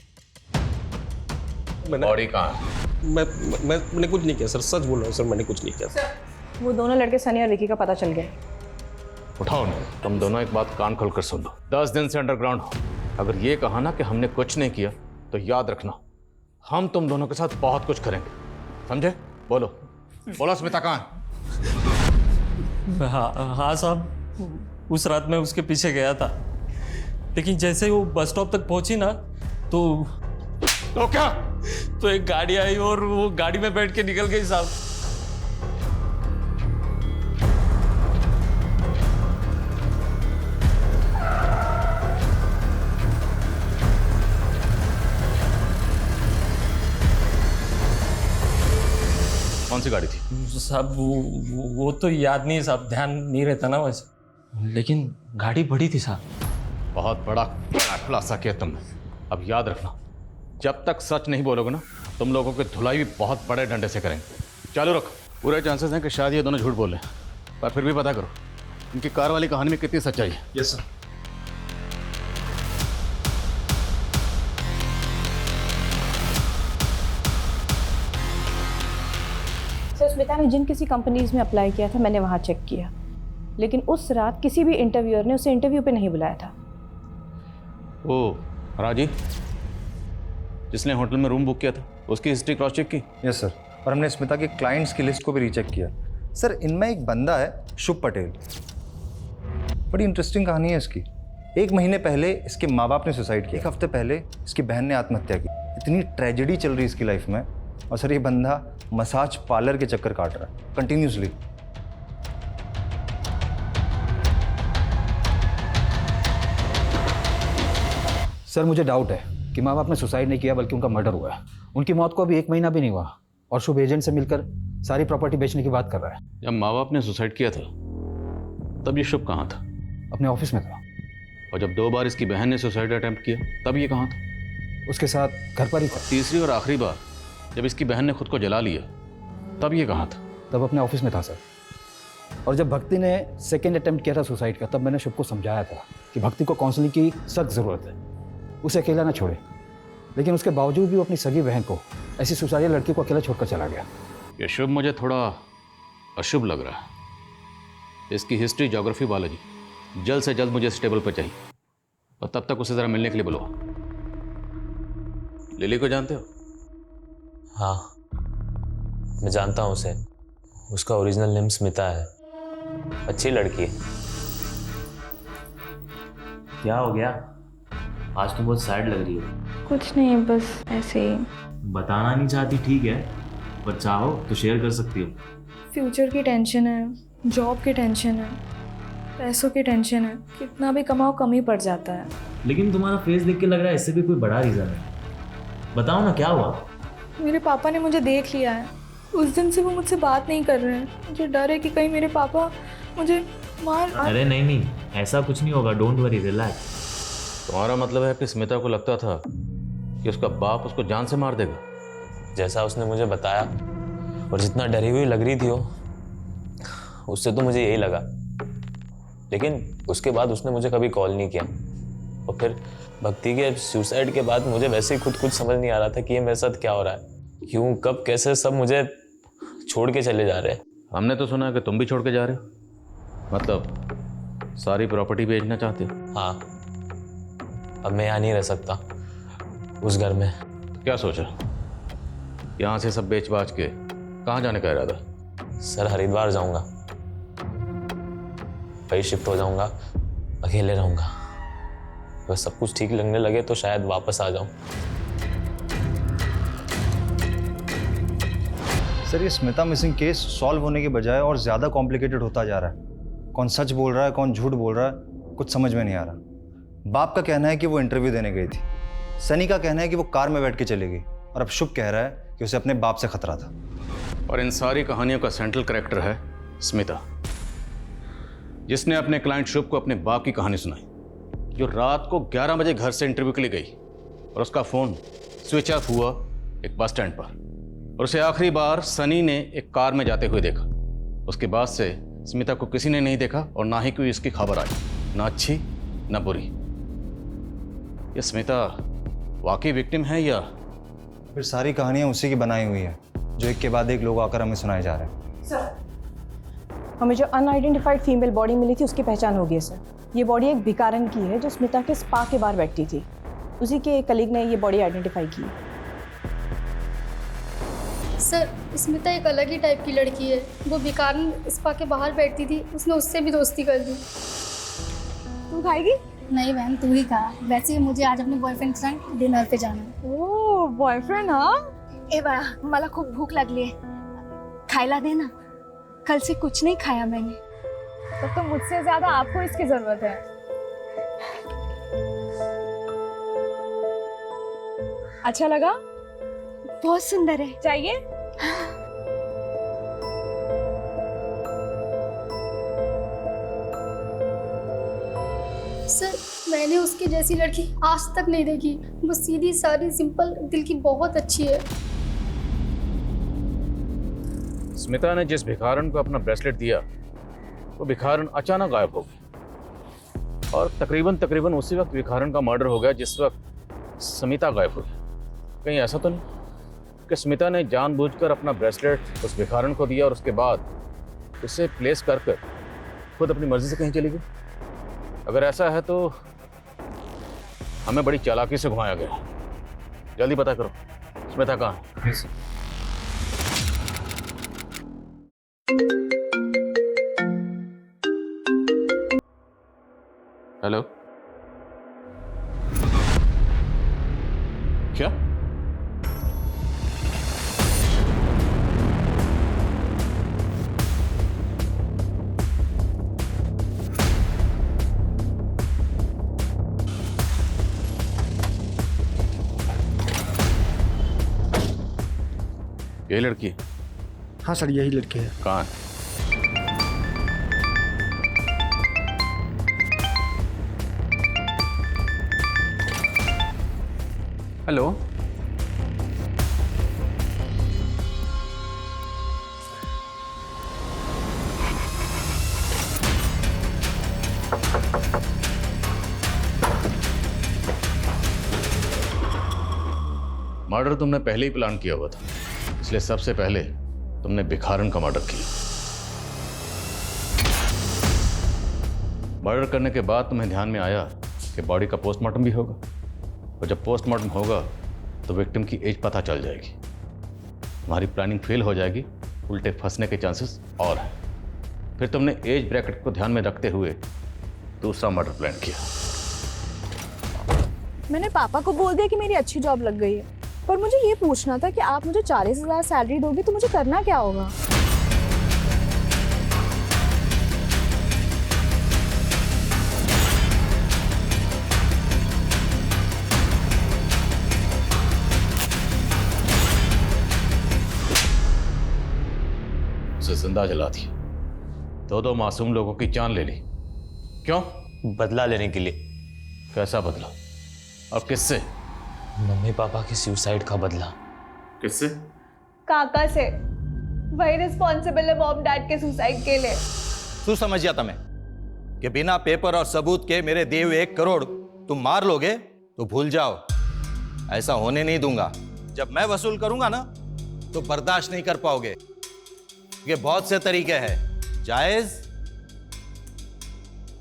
बॉडी कहाँ है? मैंने कुछ नहीं किया सर, सच बोल रहा हूँ सर, मैंने कुछ नहीं किया सर। वो दोनों लड़के सनी और विकी का पता चल गया। उठाओ ना, तुम दोनों एक बात कान खोल कर सुन लो। 10 दिन से अंडरग्राउंड हो। अगर ये कहा ना कि हमने कुछ नहीं किया तो याद रखना हम तुम दोनों के साथ बहुत कुछ करेंगे, समझे? बोलो बोलो, स्मिता कहाँ है? हाँ साहब, उस रात मैं उसके पीछे गया था, लेकिन जैसे ही वो बस स्टॉप तक पहुंची ना तो क्या? तो एक गाड़ी आई और वो गाड़ी में बैठ के निकल गई साहब। कौन सी गाड़ी थी साहब? वो तो याद नहीं साहब, ध्यान नहीं रहता ना वैसे, लेकिन गाड़ी बड़ी थी साहब। बहुत बड़ा खुलासा किया तुमने। अब याद रखना, जब तक सच नहीं बोलोगे ना, तुम लोगों की धुलाई भी बहुत बड़े डंडे से करेंगे। चालू रखो। पूरे चांसेस हैं कि शायद ये दोनों झूठ बोले, पर फिर भी पता करो इनकी कार वाली कहानी में कितनी सच्चाई है। Yes sir. सर, स्मिता ने जिन किसी कंपनीज में अप्लाई किया था मैंने वहाँ चेक किया, लेकिन उस रात किसी भी इंटरव्यूअर ने उसे इंटरव्यू पे नहीं बुलाया था। ओ राजी, जिसने होटल में रूम बुक किया था, उसकी हिस्ट्री क्रॉस चेक की? यस सर, और हमने स्मिता के क्लाइंट्स की लिस्ट को भी रीचेक किया। सर, इनमें एक बंदा है शुभ पटेल, बड़ी इंटरेस्टिंग कहानी है इसकी। 1 महीने पहले इसके माँ बाप ने सुसाइड किया, 1 हफ्ते पहले इसकी बहन ने आत्महत्या की। इतनी ट्रेजेडी चल रही है इसकी लाइफ में, और सर ये बंदा मसाज पार्लर के चक्कर काट रहा है कंटिन्यूसली। सर मुझे डाउट है कि माँ बाप ने सुसाइड नहीं किया बल्कि उनका मर्डर हुआ है। उनकी मौत को अभी 1 महीना भी नहीं हुआ और शुभ एजेंट से मिलकर सारी प्रॉपर्टी बेचने की बात कर रहा है। जब माँ बाप ने सुसाइड किया था तब ये शुभ कहाँ था? अपने ऑफिस में था। और जब 2 बार इसकी बहन ने सुसाइड अटेम्प्ट किया तब ये कहाँ था? उसके साथ घर पर ही था। तीसरी और आखिरी बार जब इसकी बहन ने खुद को जला लिया तब ये कहाँ था? तब अपने ऑफिस में था सर। और जब भक्ति ने सेकेंड अटेम्प्ट किया था सुसाइड का, तब मैंने शुभ को समझाया था कि भक्ति को काउंसलिंग की सख्त ज़रूरत है, उसे अकेला ना छोड़े। लेकिन उसके बावजूद भी वो अपनी सगी बहन को, ऐसी सुसाइड लड़की को अकेला छोड़कर चला गया। ये शुभ मुझे थोड़ा अशुभ लग रहा है। इसकी हिस्ट्री, ज्योग्राफी, बायोलॉजी जल्द से जल्द मुझे इस टेबल पर चाहिए, और तब तक उसे ज़रा मिलने के लिए बुलाओ। लिली को जानते हो? हाँ, मैं जानता हूँ उसे। उसका ओरिजिनल नेम स्मिता है। अच्छी लड़की है। क्या हो गया? आज तो बहुत सैड लग रही है। कुछ नहीं, बस ऐसे ही। बताना नहीं चाहती, ठीक है, पर चाहो तो शेयर कर सकती हो। फ्यूचर की टेंशन है, जॉब की टेंशन है, पैसों की टेंशन है। कितना भी कमाओ कम ही पड़ जाता है। लेकिन तुम्हारा फेस देख के लग रहा है इससे भी कोई बड़ा रीज़न है। बताओ ना, क्या हुआ? मेरे पापा ने मुझे देख लिया है। उस दिन से वो मुझसे बात नहीं कर रहे हैं। मुझे डर है कि कहीं मेरे पापा मुझे मार। अरे नहीं, ऐसा कुछ नहीं होगा। Don't worry, relax. तुम्हारा मतलब है कि स्मिता को लगता था कि उसका बाप उसको जान से मार देगा? जैसा उसने मुझे बताया और जितना डरी हुई लग रही थी वो, उससे तो मुझे यही लगा। लेकिन उसके बाद उसने मुझे कभी कॉल नहीं किया। और फिर भक्ति के सुसाइड के बाद मुझे वैसे ही खुद कुछ समझ नहीं आ रहा था कि ये मेरे साथ क्या हो रहा है, क्यों, कब, कैसे सब मुझे छोड़ के चले जा रहे हैं। हमने तो सुना कि तुम भी छोड़ के जा रहे हो, मतलब सारी प्रॉपर्टी बेचना चाहते हो? हाँ, अब मैं यहाँ नहीं रह सकता उस घर में। तो क्या सोचा? यहाँ से सब बेच बाच के कहाँ जाने का इरादा? सर, हरिद्वार जाऊँगा, वही शिफ्ट हो जाऊँगा, अकेले रहूँगा। बस सब कुछ ठीक लगने लगे तो शायद वापस आ जाऊँ। सर, ये स्मिता मिसिंग केस सॉल्व होने के बजाय और ज़्यादा कॉम्प्लिकेटेड होता जा रहा है। कौन सच बोल रहा है, कौन झूठ बोल रहा है, कुछ समझ में नहीं आ रहा। बाप का कहना है कि वो इंटरव्यू देने गई थी, सनी का कहना है कि वो कार में बैठ के चली गई, और अब शुभ कह रहा है कि उसे अपने बाप से खतरा था। और इन सारी कहानियों का सेंट्रल कैरेक्टर है स्मिता, जिसने अपने क्लाइंट शुभ को अपने बाप की कहानी सुनाई, जो रात को 11 बजे घर से इंटरव्यू के लिए गई और उसका फ़ोन स्विच ऑफ हुआ एक बस स्टैंड पर। और उसे आखिरी बार सनी ने एक कार में जाते हुए देखा। उसके बाद से स्मिता को किसी ने नहीं देखा और ना ही कोई इसकी खबर आई, ना अच्छी ना बुरी। ये स्मिता वाकई विक्टिम है या फिर सारी कहानियां उसी की बनाई हुई है जो एक के बाद एक लोग आकर हमें सुनाए जा रहे हैं। सर, हमें जो अनआइडेंटिफाइड फीमेल बॉडी मिली थी उसकी पहचान हो गई है सर। ये बॉडी एक भिखारन की है जो स्मिता के स्पा के बाहर बैठती थी। उसी के एक कलीग ने ये बॉडी आइडेंटिफाई की। सर, स्मिता एक अलग ही टाइप की लड़की है। वो भिखारन स्पा के बाहर बैठती थी, उसने उससे भी दोस्ती कर दी। तू खाएगी? नहीं बहन, तू ही खा। वैसे ही मुझे आज अपने बॉयफ्रेंड के साथ डिनर पे जाना है। ओह बॉयफ्रेंड, हाँ? ए बाळा, मला खूप भूक लागली है, खायला दे ना। कल से कुछ नहीं खाया मैंने। तब तो मुझसे ज्यादा आपको इसकी जरूरत है। अच्छा लगा? बहुत सुंदर है। चाहिए? सर, मैंने उसकी जैसी लड़की आज तक नहीं देखी। वो सीधी सादी सिंपल दिल की बहुत अच्छी है। स्मिता ने जिस भिखारन को अपना ब्रेसलेट दिया वो भिखारन अचानक गायब हो गई और तकरीबन उसी वक्त भिखारन का मर्डर हो गया जिस वक्त स्मिता गायब हुई। कहीं ऐसा तो नहीं कि स्मिता ने जानबूझकर अपना ब्रेसलेट उस भिखारन को दिया और उसके बाद उसे प्लेस कर खुद अपनी मर्जी से कहीं चली गई? अगर ऐसा है तो हमें बड़ी चालाकी से घुमाया गया। जल्दी पता करो स्मिता कहाँ है। हेलो, क्या? ये लड़की? हाँ सर, यही लड़की है। कहाँ है? हेलो, मर्डर तुमने पहले ही प्लान किया हुआ था, इसलिए सबसे पहले तुमने भिखारन का मर्डर किया। मर्डर करने के बाद तुम्हें ध्यान में आया कि बॉडी का पोस्टमार्टम भी होगा और जब पोस्टमार्टम होगा तो विक्टिम की एज पता चल जाएगी। तुम्हारी प्लानिंग फेल हो जाएगी, उल्टे फंसने के चांसेस और हैं। फिर तुमने एज ब्रैकेट को ध्यान में रखते हुए दूसरा मर्डर प्लान किया। मैंने पापा को बोल दिया कि मेरी अच्छी जॉब लग गई है, पर मुझे ये पूछना था कि आप मुझे 40,000 सैलरी दोगे तो मुझे करना क्या होगा? उसे जिंदा जला दिया, दो मासूम लोगों की जान ले ली। क्यों? बदला लेने के लिए। कैसा बदला और किससे? मम्मी पापा के सुसाइड का बदला। किससे? काका से। वही रिस्पॉन्सिबल है मॉम डैड के सुसाइड के लिए। तू समझ जाता मैं कि बिना पेपर और सबूत के मेरे दिए हुए 1 करोड़ तुम मार लोगे तो भूल जाओ, ऐसा होने नहीं दूंगा। जब मैं वसूल करूंगा ना तो बर्दाश्त नहीं कर पाओगे। ये बहुत से तरीके हैं, जायज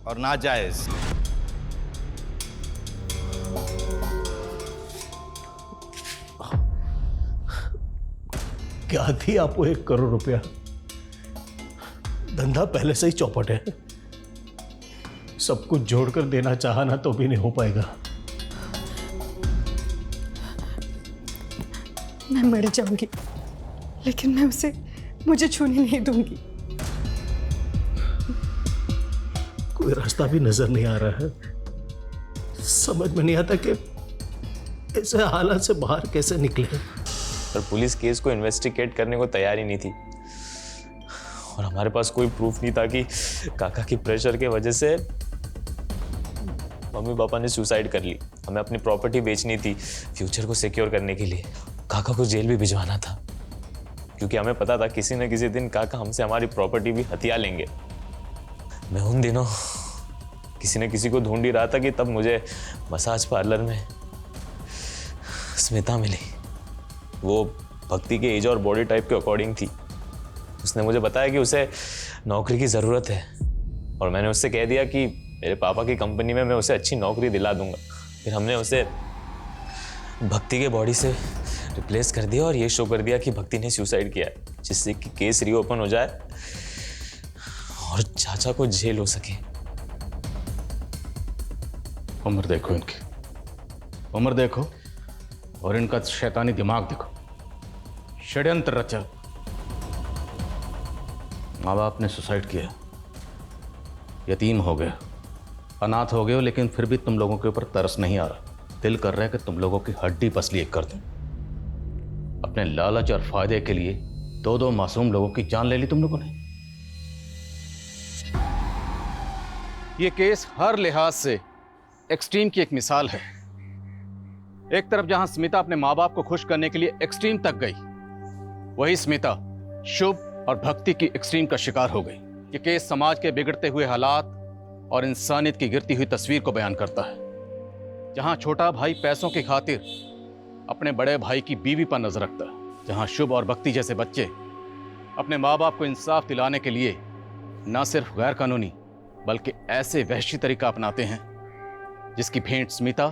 और नाजायज। क्या थी आपको 1 करोड़ रुपया? धंधा पहले से ही चौपट है, सब कुछ जोड़कर देना चाहा ना तो भी नहीं हो पाएगा। मैं मर जाऊंगी लेकिन मैं उसे मुझे छूने नहीं दूंगी। कोई रास्ता भी नजर नहीं आ रहा है, समझ में नहीं आता कि ऐसे हालात से बाहर कैसे निकले। पर पुलिस केस को इन्वेस्टिगेट करने को तैयार ही नहीं थी और हमारे पास कोई प्रूफ नहीं था कि काका की प्रेशर के वजह से मम्मी पापा ने सुसाइड कर ली। हमें अपनी प्रॉपर्टी बेचनी थी फ्यूचर को सिक्योर करने के लिए। काका को जेल भी भिजवाना था। क्योंकि हमें पता था किसी न किसी दिन काका हमसे हमारी प्रॉपर्टी भी हथिया लेंगे। मैं उन दिनों किसी न किसी को ढूंढ ही रहा था कि तब मुझे मसाज पार्लर में स्मिता मिली। वो भक्ति के एज और बॉडी टाइप के अकॉर्डिंग थी। उसने मुझे बताया कि उसे नौकरी की ज़रूरत है और मैंने उससे कह दिया कि मेरे पापा की कंपनी में मैं उसे अच्छी नौकरी दिला दूंगा। फिर हमने उसे भक्ति के बॉडी से रिप्लेस कर दिया और ये शो कर दिया कि भक्ति ने सुसाइड किया है, जिससे कि केस रीओपन हो जाए और चाचा को जेल हो सके। उम्र देखो इनकी, उम्र देखो और इनका शैतानी दिमाग देखो। षड्यंत्र रचा, माँ बाप ने सुसाइड किया, यतीम हो गए, अनाथ हो गए हो, लेकिन फिर भी तुम लोगों के ऊपर तरस नहीं आ रहा। दिल कर रहा है कि तुम लोगों की हड्डी पसली एक कर दूं। अपने लालच और फायदे के लिए दो दो मासूम लोगों की जान ले ली तुम लोगों ने। ये केस हर लिहाज से एक्सट्रीम की एक मिसाल है। एक तरफ जहां स्मिता अपने माँ बाप को खुश करने के लिए एक्सट्रीम तक गई, वही स्मिता शुभ और भक्ति की एक्सट्रीम का शिकार हो गई। ये केस समाज के बिगड़ते हुए हालात और इंसानियत की गिरती हुई तस्वीर को बयान करता है। जहां छोटा भाई पैसों की खातिर अपने बड़े भाई की बीवी पर नजर रखता है, जहां शुभ और भक्ति जैसे बच्चे अपने माँ बाप को इंसाफ दिलाने के लिए न सिर्फ गैर कानूनी बल्कि ऐसे वहशी तरीका अपनाते हैं जिसकी भेंट स्मिता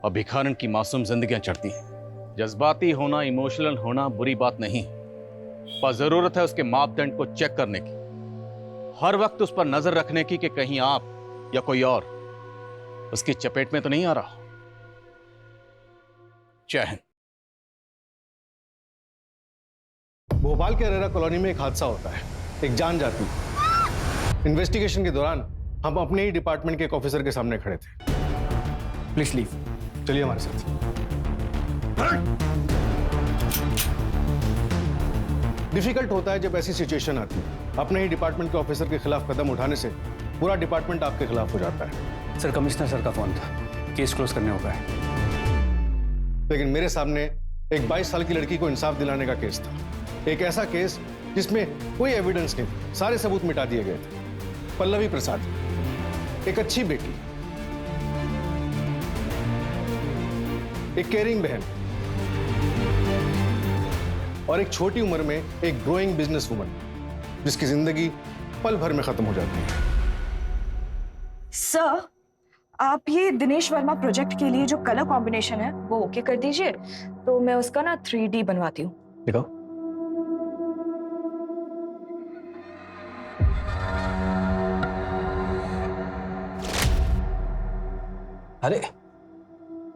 और भिखारन की मासूम जिंदगियां चढ़ती हैं। जज्बाती होना, इमोशनल होना बुरी बात नहीं, पर जरूरत है उसके मापदंड को चेक करने की, हर वक्त उस पर नजर रखने की कि कहीं आप या कोई और उसकी चपेट में तो नहीं आ रहा। जय हिंद। भोपाल के अरेरा कॉलोनी में एक हादसा होता है, एक जान जाती है। इन्वेस्टिगेशन के दौरान हम अपने ही डिपार्टमेंट के एक ऑफिसर के सामने खड़े थे। प्लीज लीव, चलिए हमारे साथ। डिफिकल्ट होता है जब ऐसी सिचुएशन आती है। अपने ही डिपार्टमेंट के ऑफिसर के खिलाफ कदम उठाने से पूरा डिपार्टमेंट आपके खिलाफ हो जाता है। सर, कमिश्नर सर का फोन था, केस क्लोज करने होगा है। लेकिन मेरे सामने एक 22 साल की लड़की को इंसाफ दिलाने का केस था। एक ऐसा केस जिसमें कोई एविडेंस नहीं, सारे सबूत मिटा दिए गए थे। पल्लवी प्रसाद, एक अच्छी बेटी, एक केयरिंग बहन और एक छोटी उम्र में एक ग्रोइंग बिजनेस वुमन जिसकी जिंदगी पल भर में खत्म हो जाती है। सर, आप ये दिनेश वर्मा प्रोजेक्ट के लिए जो कलर कॉम्बिनेशन है वो ओके कर दीजिए, तो मैं उसका ना 3D बनवाती हूँ। दिखाओ। अरे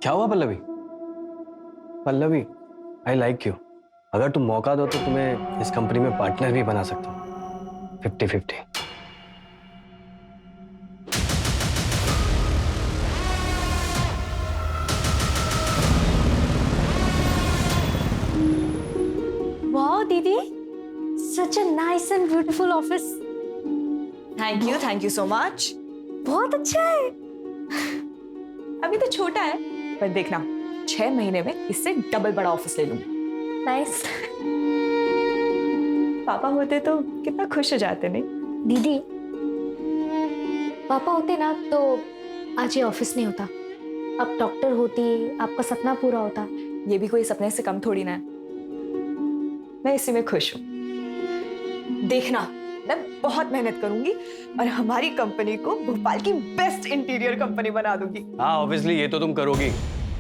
क्या हुआ Pallavi? Pallavi, I like you. अगर तुम मौका दो तो तुम्हें इस कंपनी में पार्टनर भी बना सकता हूँ, 50-50। वाह दीदी, such a nice and beautiful office. Thank you so much. बहुत अच्छा है। अभी तो छोटा है, पर देखना 6 महीने में इससे डबल बड़ा ऑफिस ले लूंगी। नाइस। पापा होते तो कितना खुश हो जाते। नहीं दीदी, पापा होते ना तो आज ये ऑफिस नहीं होता। अब डॉक्टर होती, आपका सपना पूरा होता। ये भी कोई सपने से कम थोड़ी ना है। मैं इसी में खुश हूँ। देखना, मैं बहुत मेहनत करूंगी और हमारी कंपनी को भोपाल की बेस्ट इंटीरियर कंपनी बना दूंगी। हाँ, ऑब्वियसली ये तो तुम करोगी।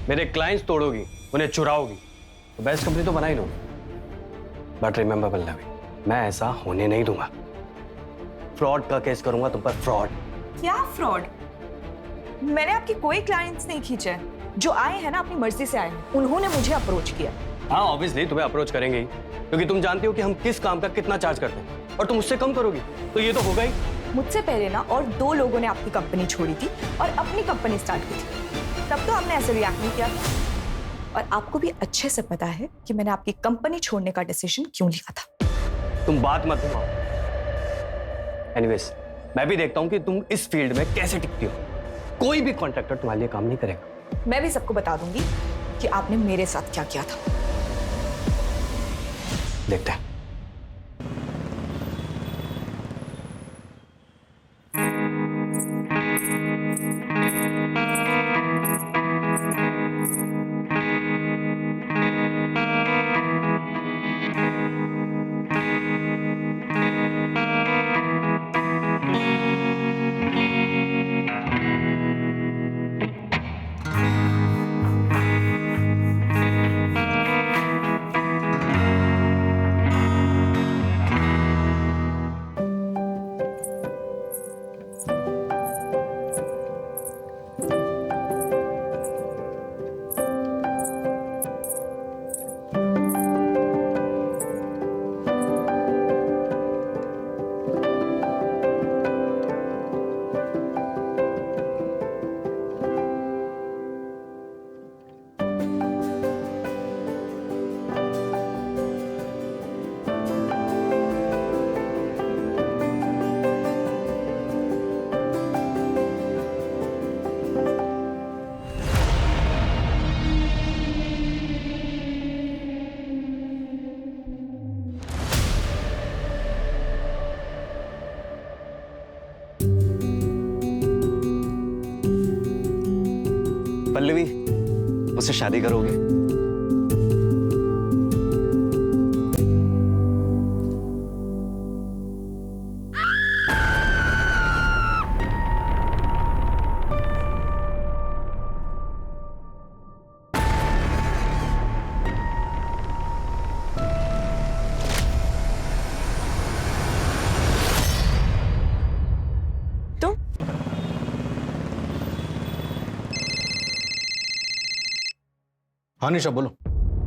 मेरे क्लाइंट्स तोड़ोगी, उन्हें चुराओगी, तो बेस्ट कंपनी तो बना ही लोगी। बट रिमेंबर पल्लवी, मैं ऐसा होने नहीं दूंगा। फ्रॉड का केस करूंगा तुम पर, फ्रॉड। क्या फ्रॉड? मैंने आपके कोई क्लाइंट्स नहीं खींचे हैं। जो आए हैं ना अपनी मर्जी से आए हैं, उन्होंने मुझे अप्रोच किया। हाँ, ऑब्वियसली तुम्हें अप्रोच करेंगे ही, क्योंकि तुम जानती हो कि हम किस काम का कितना चार्ज करते हैं, और तुम उससे कम करोगी तो ये तो होगा ही। मुझसे पहले ना और 2 लोगों ने आपकी कंपनी छोड़ी थी और अपनी कंपनी स्टार्ट की थी। तब तो हमने ऐसे रिएक्ट नहीं किया। और आपको भी अच्छे से पता है कि मैंने आपकी कंपनी छोड़ने का डिसीजन क्यों लिया था। तुम बात मत घुमाओ। एनीवेज, मैं भी देखता हूँ कि तुम इस फील्ड में कैसे टिकती हो। कोई भी कॉन्ट्रैक्टर तुम्हारे लिए काम नहीं करेगा। मैं भी सबको बता दूंगी कि आपने मेरे साथ क्या किया था। देखते हैं। उससे शादी करोगे? हाँ निशा बोलो।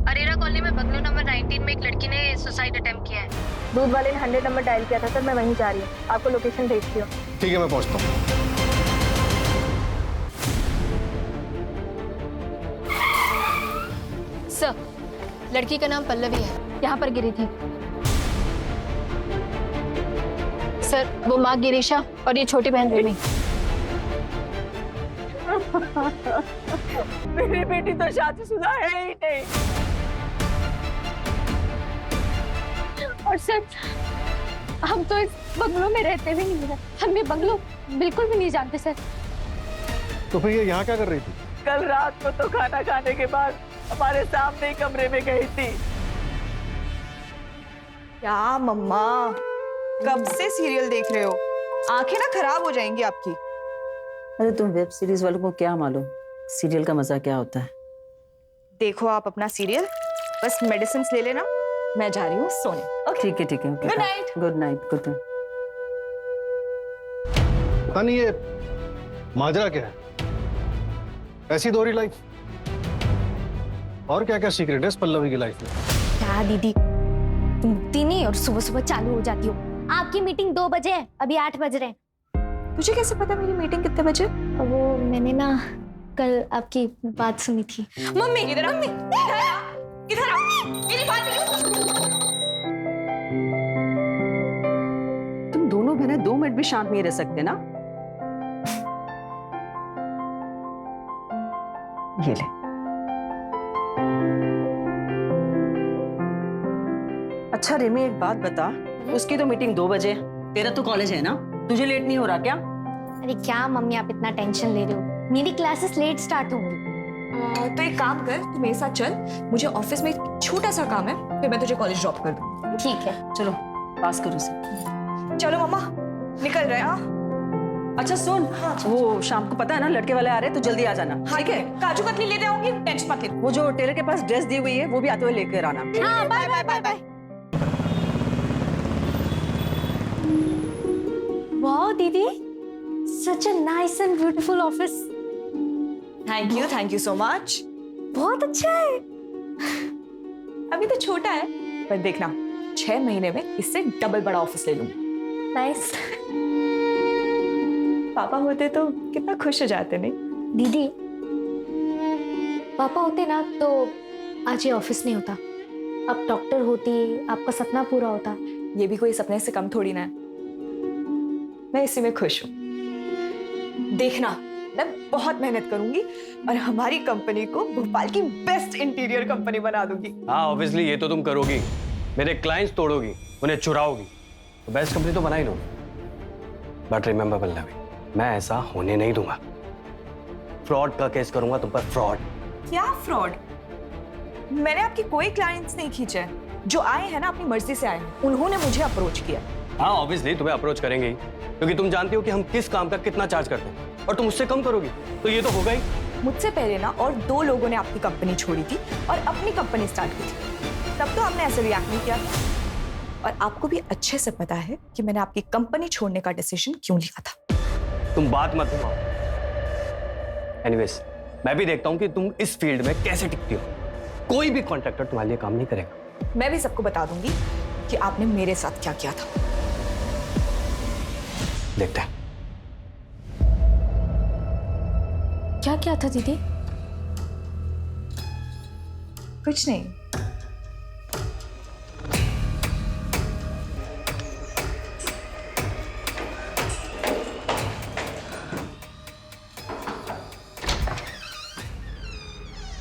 अरेरा कॉलोनी में बंगलो नंबर 19 में एक लड़की ने सुसाइड अटेम्प्ट किया है। दूध वाले ने 100 नंबर डायल किया था सर, मैं वहीं जा रही हूँ, आपको लोकेशन भेजती हूँ। ठीक है मैं पहुंचता हूँ। सर, लड़की का नाम पल्लवी है, यहाँ पर गिरी थी। सर, वो माँ गिरीशा और ये छोटी बहन रिमी। मेरी बेटी तो शादीशुदा है ही नहीं। और सर, हम तो इस बंगलो में रहते भी नहीं है, हम ये बंगलो बिल्कुल भी नहीं जानते सर। तो फिर ये यहाँ क्या कर रही थी? कल रात को तो खाना खाने के बाद हमारे सामने ही कमरे में गई थी। क्या मम्मा, कब से सीरियल देख रहे हो? आंखें ना खराब हो जाएंगी आपकी। अरे तुम वेब सीरीज वालों को क्या मालूम सीरियल का मजा क्या होता है। देखो आप अपना सीरियल, बस मेडिसिन ले लेना, मैं जा रही हूँ सोने। ओके ठीक है ठीक है। Good night. Good night. Good night. पता नहीं ये माजरा क्या है, ऐसी दोहरी लाइफ। और क्या क्या सीक्रेट है इस पल्लवी की लाइफ में? क्या दीदी, तुम दिन ही और सुबह सुबह चालू हो जाती हो। आपकी मीटिंग 2 बजे है, अभी 8 बज रहे हैं। तुझे कैसे पता मेरी मीटिंग कितने बजे? वो मैंने ना कल आपकी बात सुनी थी। मम्मी इधर आ, इधर आ, मेरी बात तुम दोनों बहनें 2 मिनट भी शांत नहीं रह सकते ना? ये ले। अच्छा रिमी, एक बात बता, उसकी तो मीटिंग 2 बजे, तेरा तो कॉलेज है ना, तुझे लेट नहीं हो रहा क्या? अरे क्या मम्मी, आप इतना टेंशन ले रहे हो, मेरी क्लासेस लेट स्टार्ट होंगी। तो एक काम कर, तू मेरे साथ चल, मुझे ऑफिस में एक छोटा सा काम है, फिर मैं तुझे कॉलेज ड्रॉप कर दूँ। ठीक है, चलो पास करो इसे। चलो मम्मा, निकल रहे हैं। अच्छा सुन, वो शाम को पता है ना लड़के वाले आ रहे हैं, तो जल्दी आ जाना। ठीक है? काजू कतली लेते आऊंगी, टेंशन मत ले। वो जो टेलर के पास ड्रेस दी हुई है वो भी आते हुए लेकर आना। हाँ, bye bye bye bye. Wow दीदी, such a nice and beautiful office. Thank you so much. बहुत अच्छा है। अभी तो छोटा है, पर देखना 6 महीने में इससे डबल बड़ा ऑफिस ले लूंगी। नाइस। पापा होते तो कितना खुश हो जाते। नहीं दीदी, पापा होते ना तो आज ये ऑफिस नहीं होता, अब डॉक्टर होती, आपका सपना पूरा होता। ये भी कोई सपने से कम थोड़ी ना है, मैं इसी में खुश हूँ। देखना, मैं बहुत मेहनत करूंगी और हमारी कंपनी को भोपाल की बेस्ट इंटीरियर कंपनी बना दूंगी। हाँ ऑब्वियसली ये तो तुम करोगी, मेरे क्लाइंट्स तोड़ोगी, उन्हें चुराओगी, तो बेस्ट कंपनी तो बना ही लोगी। बट रिमेंबर पल्लवी, मैं ऐसा होने नहीं दूंगा। फ्रॉड का केस करूंगा तुम पर, फ्रॉड। क्या फ्रॉड? मैंने आपकी कोई क्लाइंट्स नहीं खींचे, जो आए हैं ना अपनी मर्जी से आए हैं, उन्होंने मुझे अप्रोच किया। हाँ ऑब्वियसली तुम्हें अप्रोच करेंगे ही, क्योंकि तुम जानती हो कि हम किस काम का कितना चार्ज करते हैं, और तुम उससे कम करोगी तो ये तो होगा ही। मुझसे पहले ना और 2 लोगों ने आपकी कंपनी छोड़ी थी और अपनी कंपनी स्टार्ट की थी, तब तो आपने ऐसे रिएक्ट नहीं किया था। और आपको भी अच्छे से पता है कि मैंने आपकी कंपनी छोड़ने का डिसीजन क्यों लिया था। तुम बात मत घुमाओ। एनीवेज, मैं भी देखता हूं कि तुम इस फील्ड में कैसे टिकती हो। कोई भी कॉन्ट्रैक्टर तुम्हारे लिए काम नहीं करेगा। मैं भी सबको बता दूंगी कि आपने मेरे साथ क्या किया था। देखते हैं। क्या था दीदी? कुछ नहीं।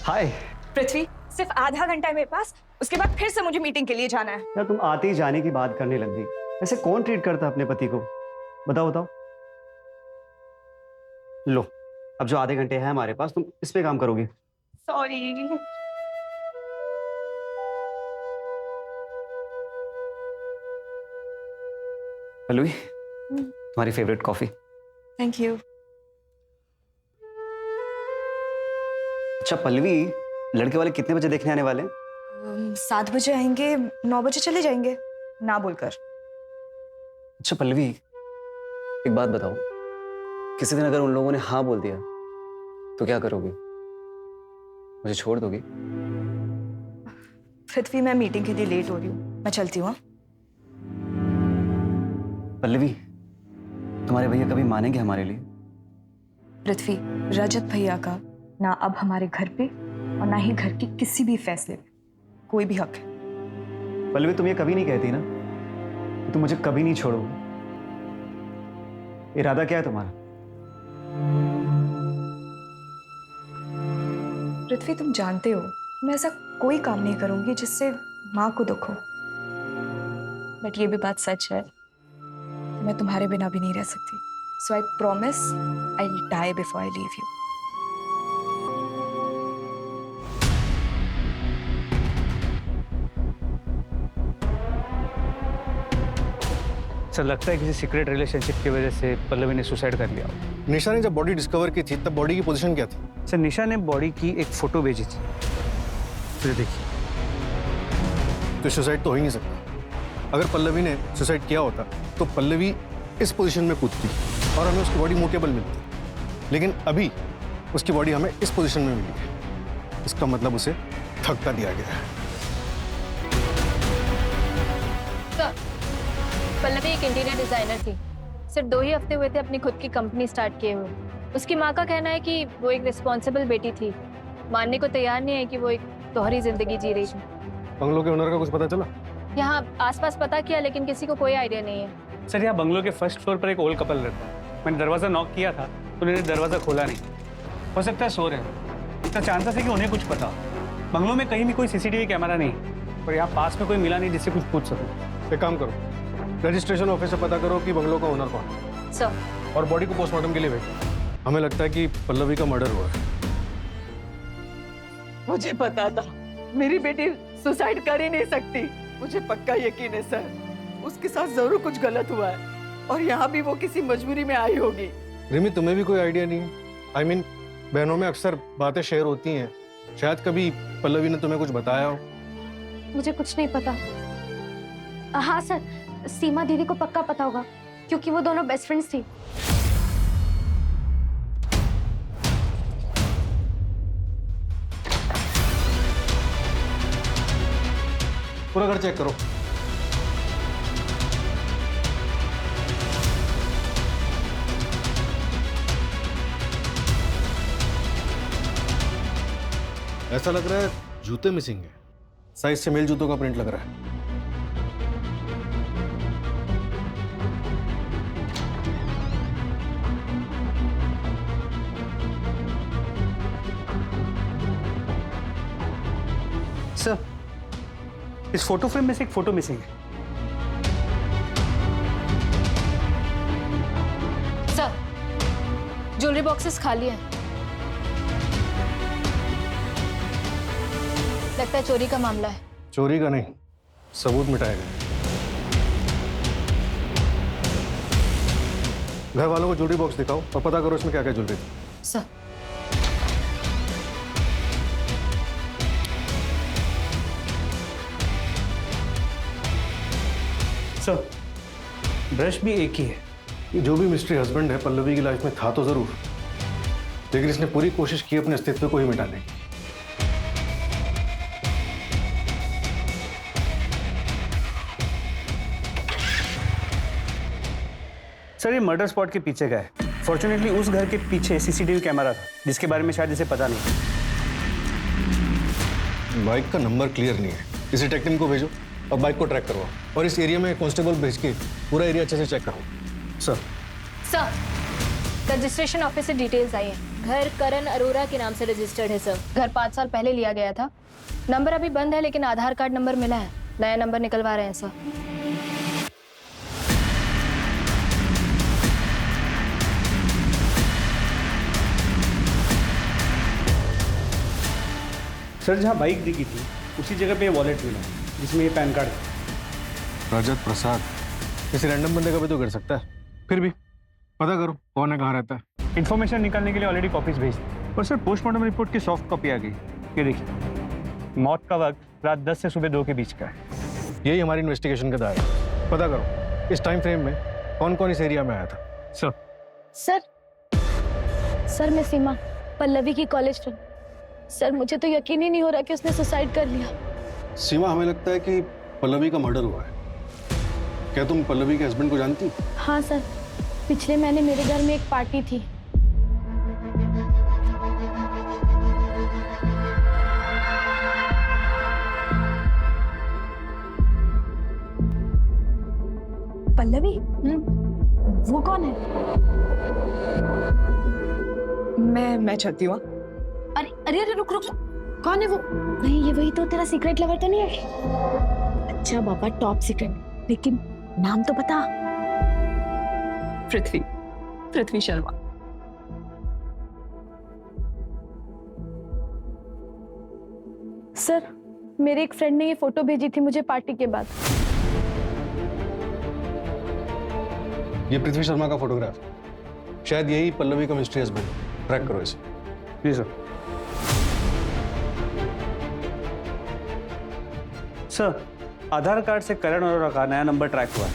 हाय पृथ्वी, सिर्फ आधा घंटा है मेरे पास, उसके बाद फिर से मुझे मीटिंग के लिए जाना है। यार तुम आते ही जाने की बात करने लग गई। ऐसे कौन ट्रीट करता है अपने पति को? बताओ बताओ। लो, अब जो आधे घंटे हैं हमारे पास, तुम इस पे काम करोगी। सॉरी। पल्लवी, तुम्हारी फेवरेट कॉफी। Thank you. अच्छा पल्लवी, लड़के वाले कितने बजे देखने आने वाले हैं? 7 बजे आएंगे, 9 बजे चले जाएंगे, ना बोलकर। अच्छा पल्लवी, एक बात बताओ, किसी दिन अगर उन लोगों ने हाँ बोल दिया तो क्या करोगी? मुझे छोड़ दोगी? पृथ्वी, मैं मीटिंग के लिए लेट हो रही हूँ, मैं चलती हूँ। पल्लवी, तुम्हारे भैया कभी मानेंगे हमारे लिए? पृथ्वी, रजत भैया का ना अब हमारे घर पे और ना ही घर के किसी भी फैसले पे कोई भी हक है। पल्लवी, तुम ये कभी नहीं कहती ना कि तुम मुझे कभी नहीं छोड़ोगे। इरादा क्या है तुम्हारा? पृथ्वी, तुम जानते हो मैं ऐसा कोई काम नहीं करूंगी जिससे माँ को दुख हो, बट ये भी बात सच है, मैं तुम्हारे बिना भी नहीं रह सकती। So I promise I will die before I leave you. Sir, लगता है किसी सीक्रेट रिलेशनशिप की वजह से पल्लवी ने सुसाइड कर लिया। निशा ने जब बॉडी डिस्कवर की थी तब बॉडी की पोजीशन क्या थी? सर, निशा ने बॉडी की एक फोटो भेजी थी, फिर देखिए। तो सुसाइड तो हो ही नहीं सकता। अगर पल्लवी ने सुसाइड किया होता तो पल्लवी इस पोजीशन में कूदती और हमें उसकी बॉडी मूवेबल मिलती, लेकिन अभी उसकी बॉडी हमें इस पोजीशन में मिली है। इसका मतलब उसे धक्का दिया गया है। पल्लवी एक इंटीरियर डिजाइनर थी, सिर्फ 2 ही हफ्ते हुए थे अपनी खुद की कंपनी स्टार्ट किए हुए। उसकी माँ का कहना है कि वो एक रिस्पॉन्सिबल बेटी थी, मानने को तैयार नहीं है कि वो एक दोहरी जिंदगी जी रही थी। बंगलो के ओनर का कुछ पता चला? यहाँ आसपास पता किया लेकिन किसी को कोई आइडिया नहीं है। सर, यहाँ बंगलो के फर्स्ट फ्लोर पर एक ओल्ड कपल रहता है। मैंने दरवाजा नॉक किया था तो उन्होंने दरवाजा खोला नहीं। हो सकता है सो रहे हो। इतना चांसेस है कि उन्हें कुछ पता। बंगलो में कहीं भी कोई सीसीटीवी कैमरा नहीं और यहाँ पास में कोई मिला नहीं जिससे कुछ पूछ सकूं। एक काम करो, रजिस्ट्रेशन ऑफिस से पता करो कि बंगलो का ओनर कौन है। सर, और बॉडी को पोस्टमार्टम के लिए भेजो। हमें लगता है कि पल्लवी का मर्डर हुआ है। मुझे पता था मेरी बेटी सुसाइड कर ही नहीं सकती। मुझे पक्का यकीन है सर, उसके साथ जरूर कुछ गलत हुआ है और यहाँ भी वो किसी मजबूरी में आई होगी। रिमी, तुम्हें भी कोई आइडिया नहीं है? आई मीन, बहनों में अक्सर बातें शेयर होती हैं, शायद कभी पल्लवी ने तुम्हें कुछ बताया हो। मुझे कुछ नहीं पता। हाँ सर, सीमा दीदी को पक्का पता होगा क्योंकि वो दोनों बेस्ट फ्रेंड्स थी। पूरा घर चेक करो। ऐसा लग रहा है जूते मिसिंग है। साइज से मेल जूतों का प्रिंट लग रहा है। सर, इस फोटो फ्रेम में से एक फोटो मिसिंग है। सर, ज्वेलरी बॉक्सेस खाली हैं। लगता है चोरी का मामला है। चोरी का नहीं, सबूत मिटाए गए। घर वालों को ज्वेलरी बॉक्स दिखाओ और पता करो इसमें क्या क्या ज्वेलरी थी। सर, सर, ब्रश भी एक ही है। ये जो भी मिस्ट्री हस्बैंड है पल्लवी की लाइफ में था तो जरूर, लेकिन इसने पूरी कोशिश की अपने अस्तित्व को ही मिटाने की। सर, ये मर्डर स्पॉट के पीछे का है। फॉर्चुनेटली उस घर के पीछे सीसीटीवी कैमरा था जिसके बारे में शायद इसे पता नहीं। बाइक का नंबर क्लियर नहीं है, किसी टेक्नीशियन को भेजो और बाइक को ट्रैक करवाओ और इस एरिया में कांस्टेबल भेज के पूरा एरिया अच्छे से चेक करो। सर, रजिस्ट्रेशन ऑफिस से डिटेल्स आई हैं। घर करण अरोरा के नाम से रजिस्टर्ड है सर। घर 5 साल पहले लिया गया था। नंबर अभी बंद है लेकिन आधार कार्ड नंबर मिला है। नया नंबर निकलवा रहे हैं सर। सर जहाँ बाइक दिखी थी उसी जगह पे ये वॉलेट मिला जिसमें ये पैन कार्ड था। रजत प्रसाद किसी रैंडम बंदे का भी तो कर सकता है, फिर भी पता करो कौन है, कहाँ रहता है। इन्फॉर्मेशन निकालने के लिए ऑलरेडी कॉपीज भेज दी और सर पोस्टमार्टम रिपोर्ट की सॉफ्ट कॉपी आ गई। ये देखिए, मौत का वक्त रात 10 से सुबह 2 के बीच का है। यही हमारी इन्वेस्टिगेशन का दायरा। पता करो इस टाइम फ्रेम में कौन कौन इस एरिया में आया था। सर मैं सीमा, पल्लवी की कॉलेज फ्रेंड। सर मुझे तो यकीन ही नहीं हो रहा कि उसने सुसाइड कर लिया। सीमा, हमें लगता है कि पल्लवी का मर्डर हुआ है। क्या तुम पल्लवी के हस्बैंड को जानती? हाँ सर, पिछले महीने मेरे घर में एक पार्टी थी। पल्लवी? वो कौन है? मैं चलती हूँ। अरे अरे अरे रुक रुक रुक, कौन है वो? नहीं ये वही तो तेरा सीक्रेट लवर तो नहीं है? अच्छा बाबा, टॉप सीक्रेट, लेकिन नाम तो बता। पृथ्वी शर्मा। सर मेरे एक फ्रेंड ने ये फोटो भेजी थी मुझे पार्टी के बाद। ये पृथ्वी शर्मा का फोटोग्राफ, शायद यही पल्लवी का मिस्ट्री हस्बैंड। ट्रैक करो इसे। जी सर। सर आधार कार्ड से करण अरोरा का नया नंबर ट्रैक हुआ है,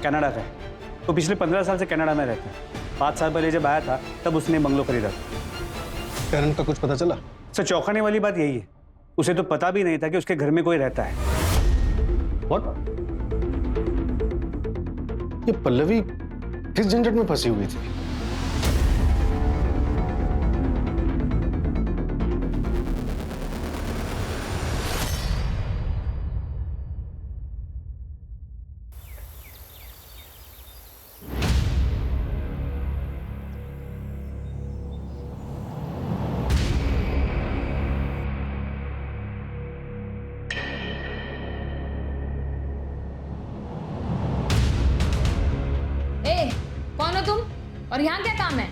कनाडा का है। तो पिछले 15 साल से कनाडा में रहता है। 5 साल पहले जब आया था तब उसने बंगलो खरीदा था। करण का कुछ पता चला? सर चौंकाने वाली बात यही है, उसे तो पता भी नहीं था कि उसके घर में कोई रहता है। What? ये पल्लवी किस झंझट में फंसी हुई थी? कौन हो तुम और यहाँ क्या काम है?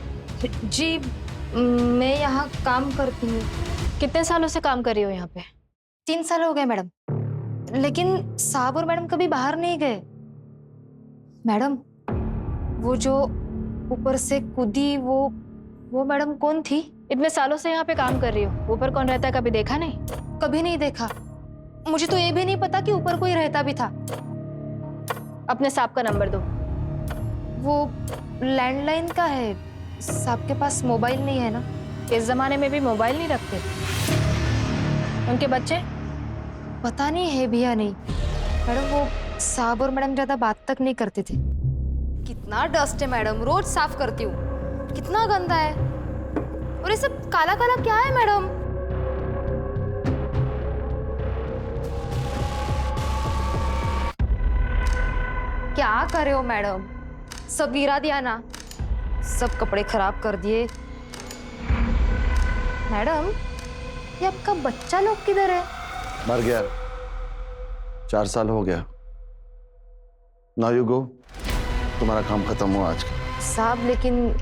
जी मैं यहाँ काम करती हूँ। कितने सालों से काम कर रही हो यहाँ पे? 3 साल हो गए मैडम, लेकिन साहब और मैडम कभी बाहर नहीं गए। मैडम वो जो ऊपर से कूदी वो मैडम कौन थी? इतने सालों से यहाँ पे काम कर रही हो, ऊपर कौन रहता है कभी देखा नहीं? कभी नहीं देखा। मुझे तो ये भी नहीं पता कि ऊपर कोई रहता भी था। अपने साहब का नंबर दो। वो लैंडलाइन का है, साहब के पास मोबाइल नहीं है ना। इस जमाने में भी मोबाइल नहीं रखते। उनके बच्चे? पता नहीं है भी या नहीं। मैडम वो साहब और मैडम ज्यादा बात तक नहीं करते थे। कितना डस्ट है मैडम, रोज साफ करती हूँ। कितना गंदा है, और ये सब काला काला क्या है मैडम? क्या कर रहे हो मैडम? सब गिरा दिया ना, सब कपड़े खराब कर दिए। मैडम ये आपका बच्चा लोग किधर है? मर गया, 4 साल हो गया। नाउ यू गो, तुम्हारा काम खत्म हुआ आज का। साहब लेकिन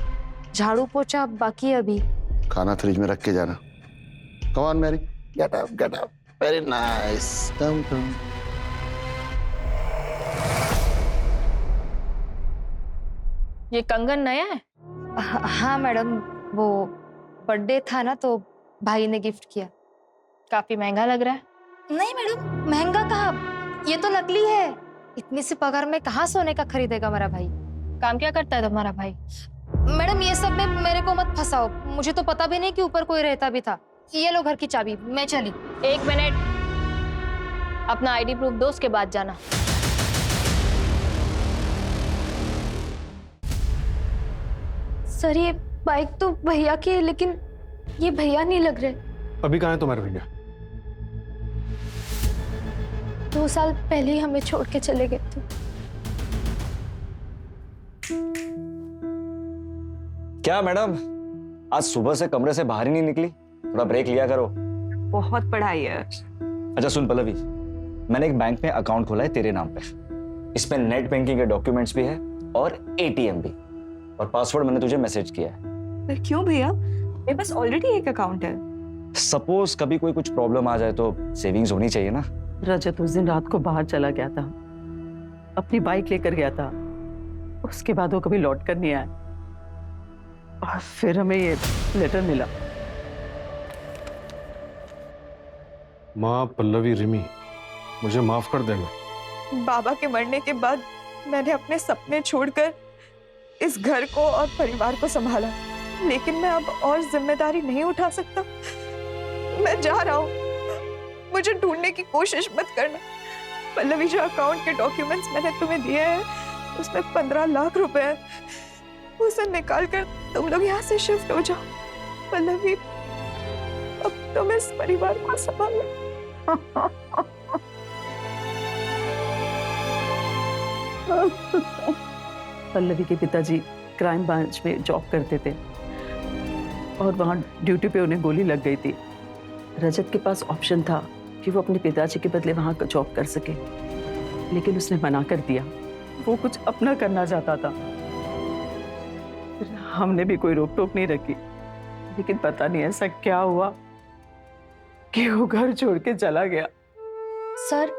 झाड़ू पोछा बाकी है अभी। खाना फ्रिज में रख के जाना। Come on Mary, get up get up. Very nice, come come. ये कंगन नया है? हाँ मैडम, वो बर्थडे था ना तो भाई ने गिफ्ट किया। काफी महंगा लग रहा है। नहीं मैडम, महंगा कहाँ, ये तो नकली है। इतनी सी पगार में कहाँ सोने का खरीदेगा हमारा भाई। काम क्या करता है तुम्हारा भाई? मैडम ये सब में मेरे को मत फंसाओ, मुझे तो पता भी नहीं कि ऊपर कोई रहता भी था। ये लो घर की चाबी, मैं चली। 1 मिनट, अपना आईडी प्रूफ दो, उसके बाद जाना। सर ये बाइक तो भैया की है, लेकिन ये भैया नहीं लग रहे। अभी कहाँ है तुम्हारे भैया? 2 साल पहले ही हमें छोड़ के चले गए थे। क्या मैडम, आज सुबह से कमरे से बाहर ही नहीं निकली? थोड़ा ब्रेक लिया करो। बहुत पढ़ाई है। अच्छा सुन पल्लवी, मैंने एक बैंक में अकाउंट खोला है तेरे नाम पे। इसमें नेट बैंकिंग के डॉक्यूमेंट्स भी है और एटीएम भी, और पासवर्ड मैंने तुझे मैसेज किया है। पर क्यों भैया, मेरे पास ऑलरेडी एक अकाउंट है। सपोज कभी कोई कुछ प्रॉब्लम आ जाए तो सेविंग्स होनी चाहिए ना। रजत उस दिन रात को बाहर चला गया था, अपनी बाइक लेकर गया था। उसके बाद वो कभी लौट कर नहीं आया और फिर हमें ये लेटर मिला। माँ, पल्लवी, रिमी, मुझे माफ कर देना। बाबा के मरने के बाद मैंने अपने सपने छोड़कर इस घर को और परिवार को संभाला, लेकिन मैं अब और जिम्मेदारी नहीं उठा सकता। मैं जा रहा हूँ, मुझे ढूंढने की कोशिश मत करना। पल्लवी, जो अकाउंट के डॉक्यूमेंट्स मैंने तुम्हें दिए हैं उसमें 15 लाख रुपए हैं, उसे निकाल कर तुम लोग यहाँ से शिफ्ट हो जाओ। पल्लवी, अब तुम इस परिवार को संभालो। पल्लवी के पिताजी क्राइम ब्रांच में जॉब करते थे और वहाँ ड्यूटी पे उन्हें गोली लग गई थी। रजत के पास ऑप्शन था कि वो अपने पिताजी के बदले वहाँ जॉब कर सके, लेकिन उसने मना कर दिया। वो कुछ अपना करना चाहता था। हमने भी कोई रोक टोक नहीं रखी, लेकिन पता नहीं ऐसा क्या हुआ कि वो घर छोड़ के चला गया। सर,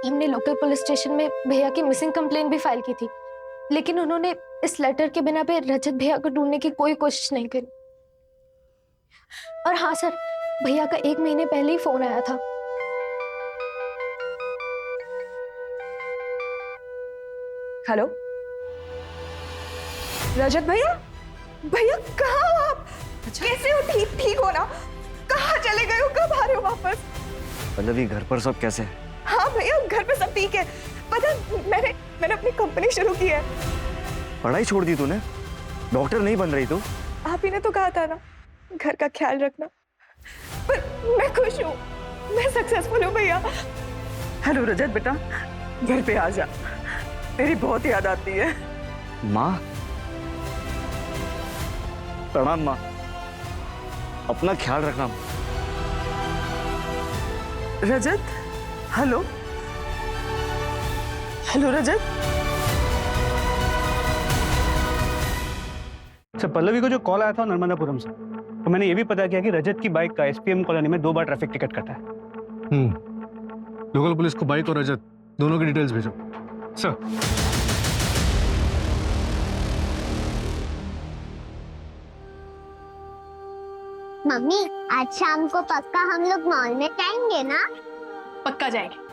हमने लोकल पुलिस स्टेशन में भैया की मिसिंग कंप्लेंट भी फाइल की थी, लेकिन उन्होंने इस लेटर के बिना पे रजत भैया को ढूंढने की कोई कोशिश नहीं करी। और हाँ सर, भैया का 1 महीने पहले ही फोन आया था। हेलो रजत भैया, भैया कहाँ हो आप? कैसे हो? ठीक हो ना? कहाँ चले गए हो? कब आ रहे हो वापस? पल्लवी, घर पर सब कैसे है? हाँ भैया, घर पे सब ठीक है। पता मैंने अपनी कंपनी शुरू की है। पढ़ाई छोड़ दी तूने? डॉक्टर नहीं बन रही तू? आप ही ने तो कहा था ना, घर का ख्याल रखना। पर मैं खुश हूँ, मैं सक्सेसफुल हूँ भैया। हेलो रजत बेटा, घर पे आ जा, तेरी बहुत याद आती है। माँ, प्रणाम माँ, अपना ख्याल रखना। रजत, हेलो हेलो रजत। सर, पल्लवी को जो कॉल आया था नर्मदापुरम से, तो मैंने ये भी पता किया कि रजत की बाइक का एसपीएम कॉलोनी में 2 बार ट्रैफिक टिकट कटा है। लोकल पुलिस को बाइक और रजत दोनों की डिटेल्स भेजो। सर, मम्मी, आज शाम को पक्का हम लोग मॉल में जाएंगे ना? पक्का जाएंगे।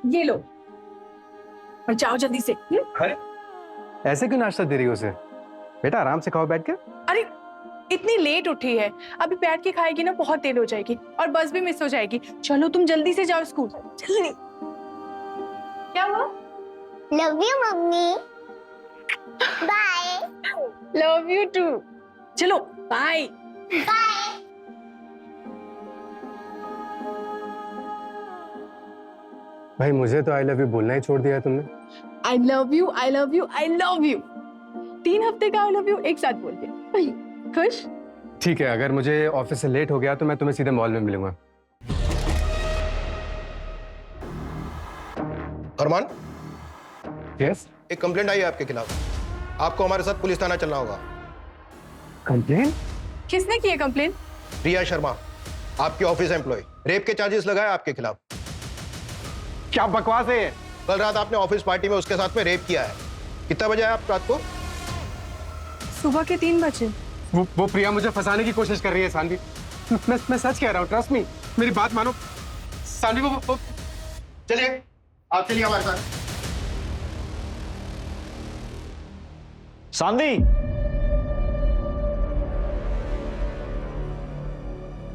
ये लो और जाओ जल्दी से। अरे ऐसे क्यों नाश्ता दे रही हो उसे? बेटा आराम से खाओ बैठ के। अरे इतनी लेट उठी है, अभी बैठ के खाएगी ना बहुत देर हो जाएगी और बस भी मिस हो जाएगी। चलो तुम जल्दी से जाओ स्कूल, जल्दी। क्या हुआ? Love you mummy. Bye. Love you too. चलो बाय बाय। भाई मुझे तो आई लव यू बोलना ही छोड़ दिया तुमने। आई love you, I love you, I love you. 3 हफ्ते का आई लव यू एक साथ बोल दिया। खुश? ठीक है, अगर मुझे ऑफिस से लेट हो गया तो मैं तुम्हें सीधे मॉल में मिलूंगा। अरमान, यस? एक कंप्लेंट आई है आपके खिलाफ। आपको हमारे साथ पुलिस थाना चलना होगा। कंप्लेंट? किसने की है कंप्लेंट? प्रिया शर्मा, आपके ऑफिस एम्प्लॉय, रेप के चार्जेस लगाए आपके खिलाफ। क्या बकवास है? कल रात आपने ऑफिस पार्टी में उसके साथ में रेप किया है। कितना बजे आए आप रात को? सुबह के 3 बजे। वो प्रिया मुझे फंसाने की कोशिश कर रही है सानवी। मैं सच कह रहा हूँ, ट्रस्ट मी, मेरी बात मानो सानवी। वो चलिए, आप चलिए हमारे साथ। सानवी,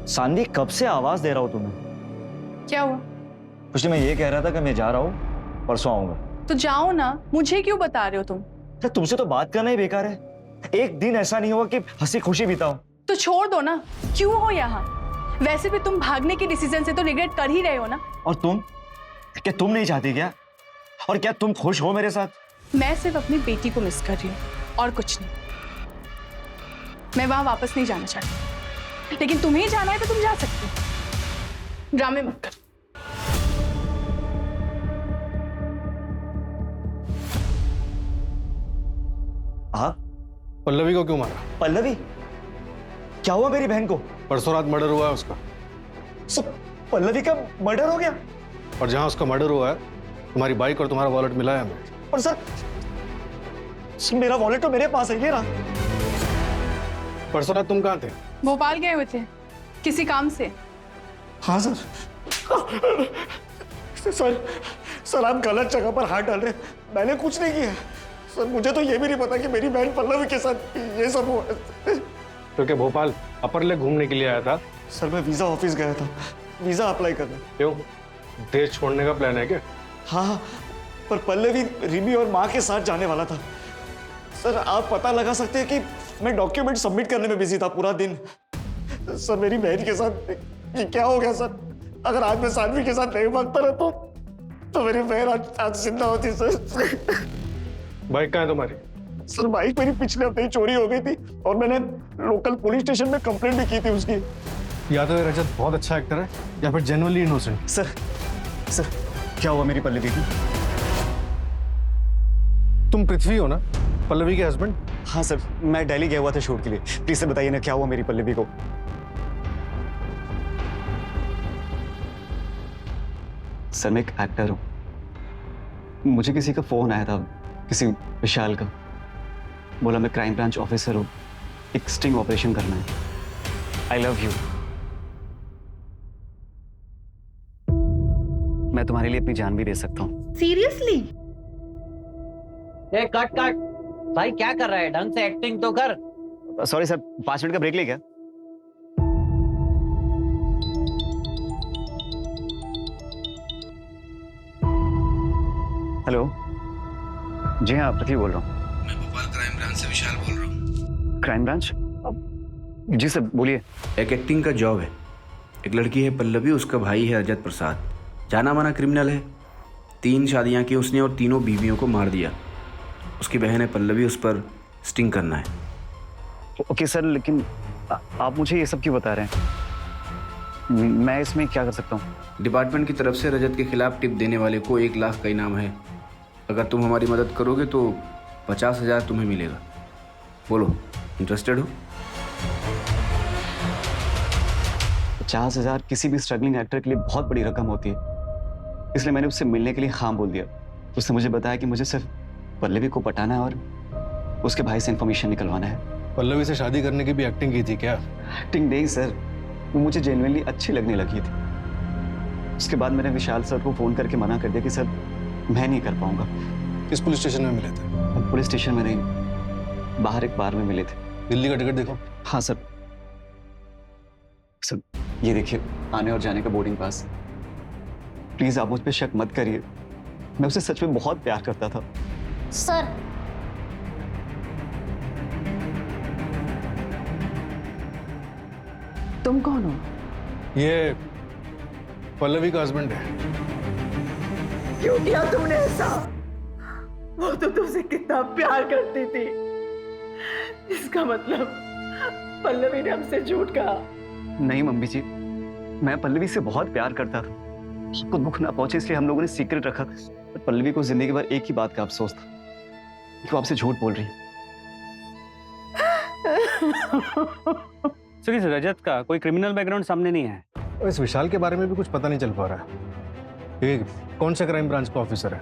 सानवी, कब से आवाज दे रहा हूं तुम्हें? क्या हुआ? कुछ नहीं, मैं ये कह रहा था कि मैं जा रहा हूँ, परसों आऊंगा। तो जाओ ना, मुझे क्यों बता रहे हो तुम? तो तुमसे तो बात करना ही बेकार है। एक दिन ऐसा नहीं होगा कि हंसी खुशी बिताओ। तो छोड़ दो ना, क्यों हो यहाँ? वैसे भी तुम भागने के डिसीजन से तो रिग्रेट कर ही रहे हो ना। और तुम, क्या तुम नहीं चाहती क्या? और क्या तुम खुश हो मेरे साथ? मैं सिर्फ अपनी बेटी को मिस कर रही हूँ और कुछ नहीं। मैं वहां वापस नहीं जाना चाहती, लेकिन तुम्हें जाना है तो तुम जा सकते हो। ड्रामे मत कर। हाँ, पल्लवी को क्यों मारा? पल्लवी? क्या हुआ मेरी बहन को? परसों रात मर्डर हुआ है उसका। सर, पल्लवी का मर्डर हो गया? और जहां उसका मर्डर हुआ है, तुम्हारी बाइक और तुम्हारा वॉलेट मिला है हमें। और सर मेरा वॉलेट तो मेरे पास है, ये रहा। परसों रात तुम कहाँ थे? भोपाल गए हुए थे किसी काम से। हाँ सर। सर आप गलत जगह पर हाथ डाल रहे हैं। मैंने कुछ नहीं किया सर। मुझे तो ये भी नहीं पता कि मेरी बहन पल्लवी के साथ ये सब हुआ। तो क्या भोपाल अपर लेक घूमने के लिए आया था? सर मैं वीजा ऑफिस गया था, वीजा अप्लाई करने। क्यों, देश छोड़ने का प्लान है क्या? हाँ, पर पल्लवी रिमी और माँ के साथ जाने वाला था। सर आप पता लगा सकते हैं कि मैं डॉक्यूमेंट सबमिट करने में बिजी था पूरा दिन। सर मेरी बहन के साथ ये क्या हो गया सर? अगर आज मैं सानवी के साथ नहीं भागता रहता तो मेरी बहन आज जिंदा होती। सर बाइक कहाँ है तुम्हारी? सर बाइक मेरी पिछले हफ्ते ही चोरी हो गई थी और मैंने लोकल पुलिस स्टेशन में कंप्लेंट भी की थी उसकी। या तो ये रजत बहुत अच्छा एक्टर है या फिर जेन्युइनली इनोसेंट। सर क्या हुआ मेरी पल्लवी की? तुम पृथ्वी हो ना, पल्लवी के हस्बैंड? हाँ सर, मैं दिल्ली गया हुआ था शूट के लिए। प्लीज सर बताइए ना क्या हुआ मेरी पल्लवी को? सर मैं एक एक्टर हूँ। मुझे किसी का फोन आया था, किसी विशाल का। बोला मैं क्राइम ब्रांच ऑफिसर हूँ, एक स्टिंग ऑपरेशन करना है। आई लव यू। मैं तुम्हारे लिए अपनी जान भी दे सकता हूँ। सीरियसली? ए कट कट भाई, क्या कर रहा है? ढंग से एक्टिंग तो कर। सॉरी सर, 5 मिनट का ब्रेक ले क्या? हेलो, जी हाँ पृथ्वी बोल रहा हूँ। मैं भोपाल क्राइम ब्रांच से विशाल बोल रहा हूँ। Crime branch? जी सर बोलिए। एक एक्टिंग का जॉब है। एक लड़की है पल्लवी, उसका भाई है रजत प्रसाद, जाना माना क्रिमिनल है। 3 शादियां की उसने और तीनों बीवियों को मार दिया। उसकी बहन है पल्लवी, उस पर स्टिंग करना है। ओके सर, लेकिन आप मुझे ये सब क्यों बता रहे हैं? मैं इसमें क्या कर सकता हूँ? डिपार्टमेंट की तरफ से रजत के खिलाफ टिप देने वाले को 1 लाख का इनाम है। अगर तुम हमारी मदद करोगे तो 50,000 तुम्हें मिलेगा। बोलो, इंटरेस्टेड हो? 50,000 किसी भी स्ट्रगलिंग एक्टर के लिए बहुत बड़ी रकम होती है, इसलिए मैंने उससे मिलने के लिए हाँ बोल दिया। उसने मुझे बताया कि मुझे सिर्फ पल्लवी को पटाना है और उसके भाई से इंफॉर्मेशन निकलवाना है। पल्लवी से शादी करने की भी एक्टिंग की थी क्या? एक्टिंग नहीं सर, वो मुझे जेन्युइनली अच्छी लगने लगी थी। उसके बाद मैंने विशाल सर को फोन करके मना कर दिया कि सर मैं नहीं कर पाऊंगा। किस पुलिस स्टेशन में मिले थे? पुलिस स्टेशन में नहीं, बाहर एक बार में मिले थे। दिल्ली का टिकट देखो। हाँ सर। सर ये देखिए, आने और जाने का बोर्डिंग पास। प्लीज आप मुझ पर शक मत करिए, मैं उसे सच में बहुत प्यार करता था। सर तुम कौन हो? ये पल्लवी का हस्बैंड है। क्यों किया तुमने ऐसा? वो तो तुमसे कितना प्यार करती थी। इसका मतलब पल्लवी ने हमसे झूठ कहा। नहीं मम्मी जी, मैं पल्लवी से बहुत प्यार करता था। आपको दुख ना पहुंचे इसलिए हम लोगों ने सीक्रेट रखा। पर पल्लवी को जिंदगी भर एक ही बात का अफसोस था कि वो आपसे झूठ बोल रही है। सर इस रजत का कोई क्रिमिनल बैकग्राउंड सामने नहीं है। और इस विशाल के बारे में भी कुछ पता नहीं चल पा रहा है। ये कौन सा क्राइम ब्रांच का ऑफिसर है?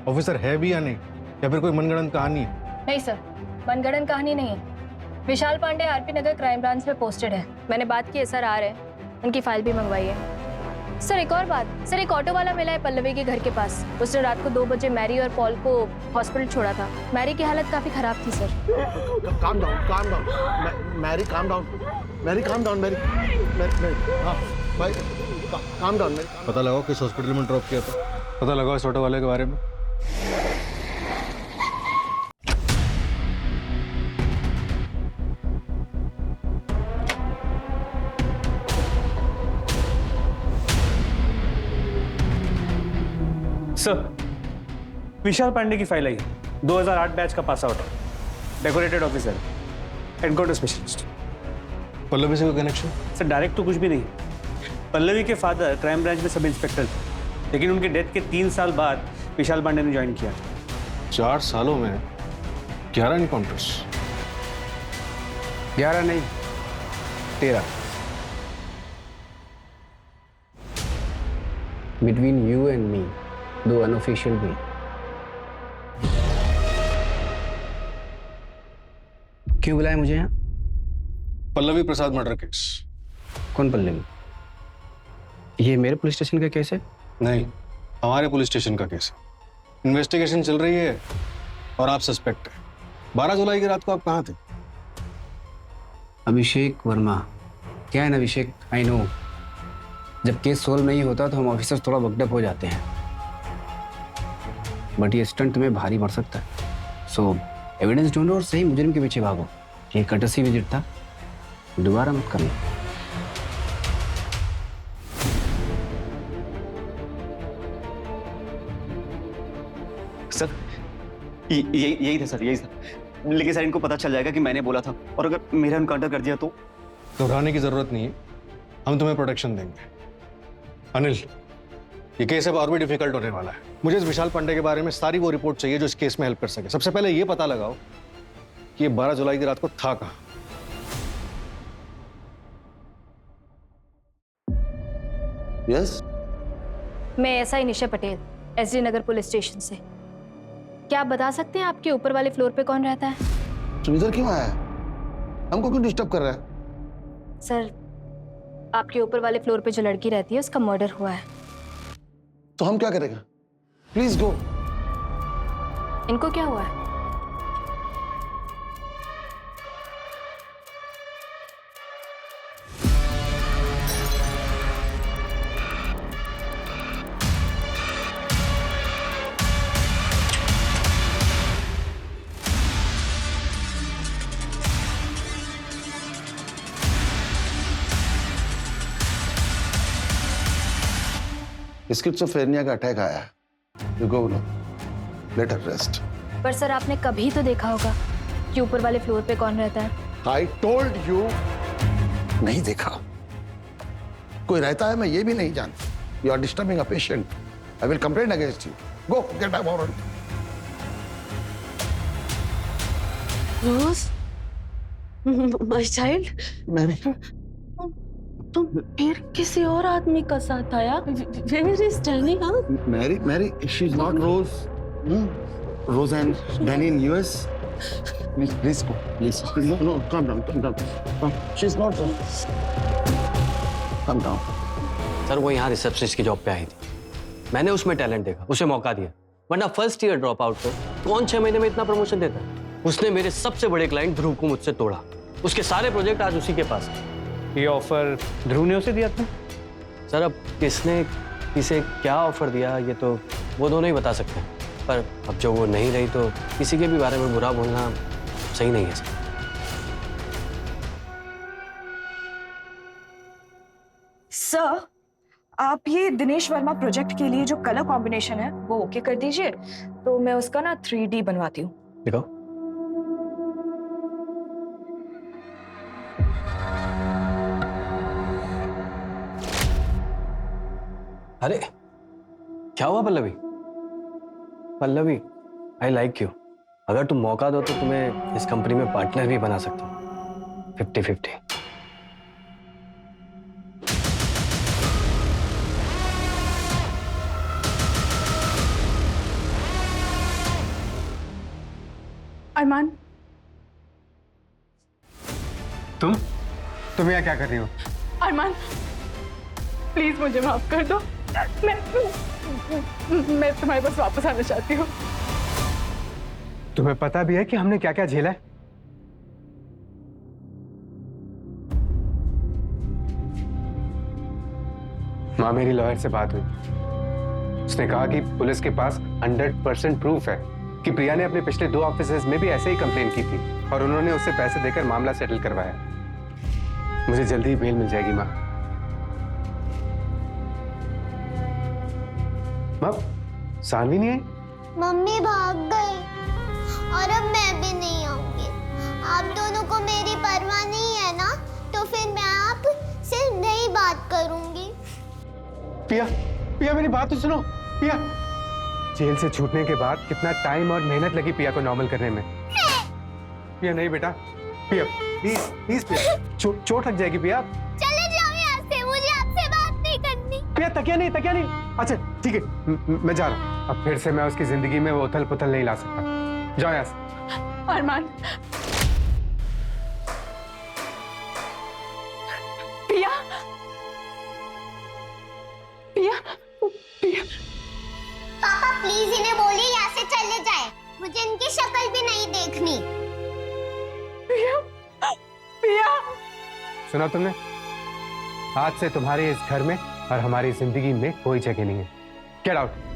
ऑफिसर है भी या नहीं, या फिर कोई मनगढ़ंत कहानी है? नहीं सर, मनगढ़ंत कहानी नहीं है। विशाल पांडे आरपी नगर क्राइम ब्रांच में पोस्टेड है। मैंने बात की है सर, आ रहे हैं। उनकी फाइल भी मंगवाई है। सर एक और बात, सर एक ऑटो वाला मिला है पल्लवी के घर के पास। उसने रात को 2 बजे मैरी और पॉल को हॉस्पिटल छोड़ा था। मैरी की हालत काफी खराब थी sir. Calm down Mary, calm down Mary, calm down Mary. हाँ भाई, काम डाउन मैरी। पता लगाओ किस हॉस्पिटल में ड्रॉप किया था। पता लगाओ इस ऑटो वाले के बारे में। सर विशाल पांडे की फाइल आई है। 2008 बैच का पास आउट है, decorated officer, encounter specialist. Pallavi से कोई कनेक्शन? सर डायरेक्ट तो कुछ भी नहीं। पल्लवी के फादर क्राइम ब्रांच में सब इंस्पेक्टर थे, लेकिन उनके डेथ के 3 साल बाद विशाल पांडे ने ज्वाइन किया। 4 सालों में 11 इनकाउंटर्स। 11 नहीं 13 बिटवीन यू एंड मी, दो अनऑफिशियल भी। क्यों बुलाया मुझे यहाँ? पल्लवी प्रसाद मर्डर केस। कौन पल्लवी? ये मेरे पुलिस स्टेशन का केस है? नहीं, हमारे पुलिस स्टेशन का केस है। इन्वेस्टिगेशन चल रही है और आप सस्पेक्ट है। 12 जुलाई की रात को आप कहाँ थे? अभिषेक वर्मा। क्या है ना अभिषेक, आई नो, जब केस सोल्व नहीं होता तो हम ऑफिसर्स थोड़ा वकडअप हो जाते हैं, बट ये स्टंट तुम्हें भारी पड़ सकता है। सो एविडेंस ढूंढो और सही मुजरिम के पीछे भागो। ये कटसी विजिट था, दोबारा मत करना। सर यही था सर, यही था। लेकिन सर इनको पता चल जाएगा कि मैंने बोला था, और अगर मेरा एनकाउंटर कर दिया तो? घबराने की जरूरत नहीं है, हम तुम्हें प्रोटेक्शन देंगे। अनिल, ये केस अब और भी डिफिकल्ट होने वाला है। मुझे इस विशाल पांडे के बारे में सारी वो रिपोर्ट चाहिए जो इस केस में हेल्प कर सके। सबसे पहले ये पता लगाओ कि ये 12 जुलाई की रात को था कहाँ। यस, मैं एसआई निशा पटेल, एसडी नगर पुलिस स्टेशन से। क्या आप बता सकते हैं आपके ऊपर वाले फ्लोर पे कौन रहता है? तुम इधर क्यों आया है? हमको क्यों डिस्टर्ब कर रहा है? सर, आपके ऊपर वाले फ्लोर पे जो लड़की रहती है उसका मर्डर हुआ है। तो हम क्या करेंगे? Please go. इनको क्या हुआ है? स्किज़ोफ्रेनिया का अटैक आया है। You go no, let her rest. पर सर, आपने कभी तो देखा होगा कि ऊपर वाले फ्लोर पे कौन रहता है। आई टोल्ड यू, नहीं देखा। कोई रहता है मैं ये भी नहीं जानता। You are disturbing a patient. I will complain against you. Go get back warrant. Rose, my child, Mary, तुम फिर किसी और आदमी का साथ आया? Where is Danny, हाँ? Mary, she is not Rose. Rose and Danny in US. Please go, please. No, calm down. She is not roज. Calm down. सर, वो यहाँ रिसेप्शनिस्ट की जॉब पे आई थी। मैंने उसमें टैलेंट देखा, उसे मौका दिया। वरना फर्स्ट ईयर ड्रॉप आउट को कौन 6 महीने में इतना प्रमोशन देता है? उसने मेरे सबसे बड़े क्लाइंट ध्रुव को मुझसे तोड़ा। उसके सारे प्रोजेक्ट आज उसी के पास हैं। ये ऑफर ध्रुव ने उसे दिया था? सर, अब किसने किसे क्या ऑफर दिया ये तो वो दोनों ही बता सकते हैं, पर अब जो वो नहीं रही तो किसी के भी बारे में बुरा बोलना सही नहीं है सर। सर, आप ये दिनेश वर्मा प्रोजेक्ट के लिए जो कलर कॉम्बिनेशन है वो ओके कर दीजिए, तो मैं उसका ना 3D बनवाती हूँ। दिखाओ। अरे क्या हुआ Pallavi? Pallavi, I like you. अगर तुम मौका दो तो तुम्हें इस कंपनी में पार्टनर भी बना सकता हूँ। 50-50। अरमान, तुम यहाँ क्या कर रही हो? अरमान, प्लीज मुझे माफ कर दो। मैं तुम्हारे पास वापस आना चाहती हूँ। तुम्हें पता भी है कि हमने क्या क्या झेला है? माँ, मेरी लॉयर से बात हुई। उसने कहा कि पुलिस के पास 100% प्रूफ है कि प्रिया ने अपने पिछले 2 ऑफिसेज में भी ऐसे ही कंप्लेन की थी और उन्होंने उससे पैसे देकर मामला सेटल करवाया। मुझे जल्दी ही बेल मिल जाएगी माँ। माँ, सानवी नहीं आई? मम्मी भाग गई और अब मैं भी नहीं आऊंगी। आप दोनों को मेरी परवाह नहीं है ना, तो फिर मैं आपसे नहीं बात करूंगी। पिया, पिया मेरी बात तो सुनो। पिया, जेल से छूटने के बाद कितना टाइम और मेहनत लगी पिया को नॉर्मल करने में। पिया नहीं बेटा, पिया प्लीज प्लीज पिया, चोट लग जाएगी पिया। चले जाओ यहाँ से, मुझे आपसे बात नहीं करनी। पिया तकिया नहीं। अच्छा ठीक है, मैं जा रहा हूँ। अब फिर से मैं उसकी जिंदगी में वो उथल पुथल नहीं ला सकता। जाओ यहाँ से। अरमान, पिया पिया पिया। पापा प्लीज इन्हें बोलिए यहाँ से चले जाए, मुझे इनकी शक्ल भी नहीं देखनी। पिया पिया। सुना तुमने? आज से तुम्हारे इस घर में और हमारी जिंदगी में कोई जगह नहीं है। Get out.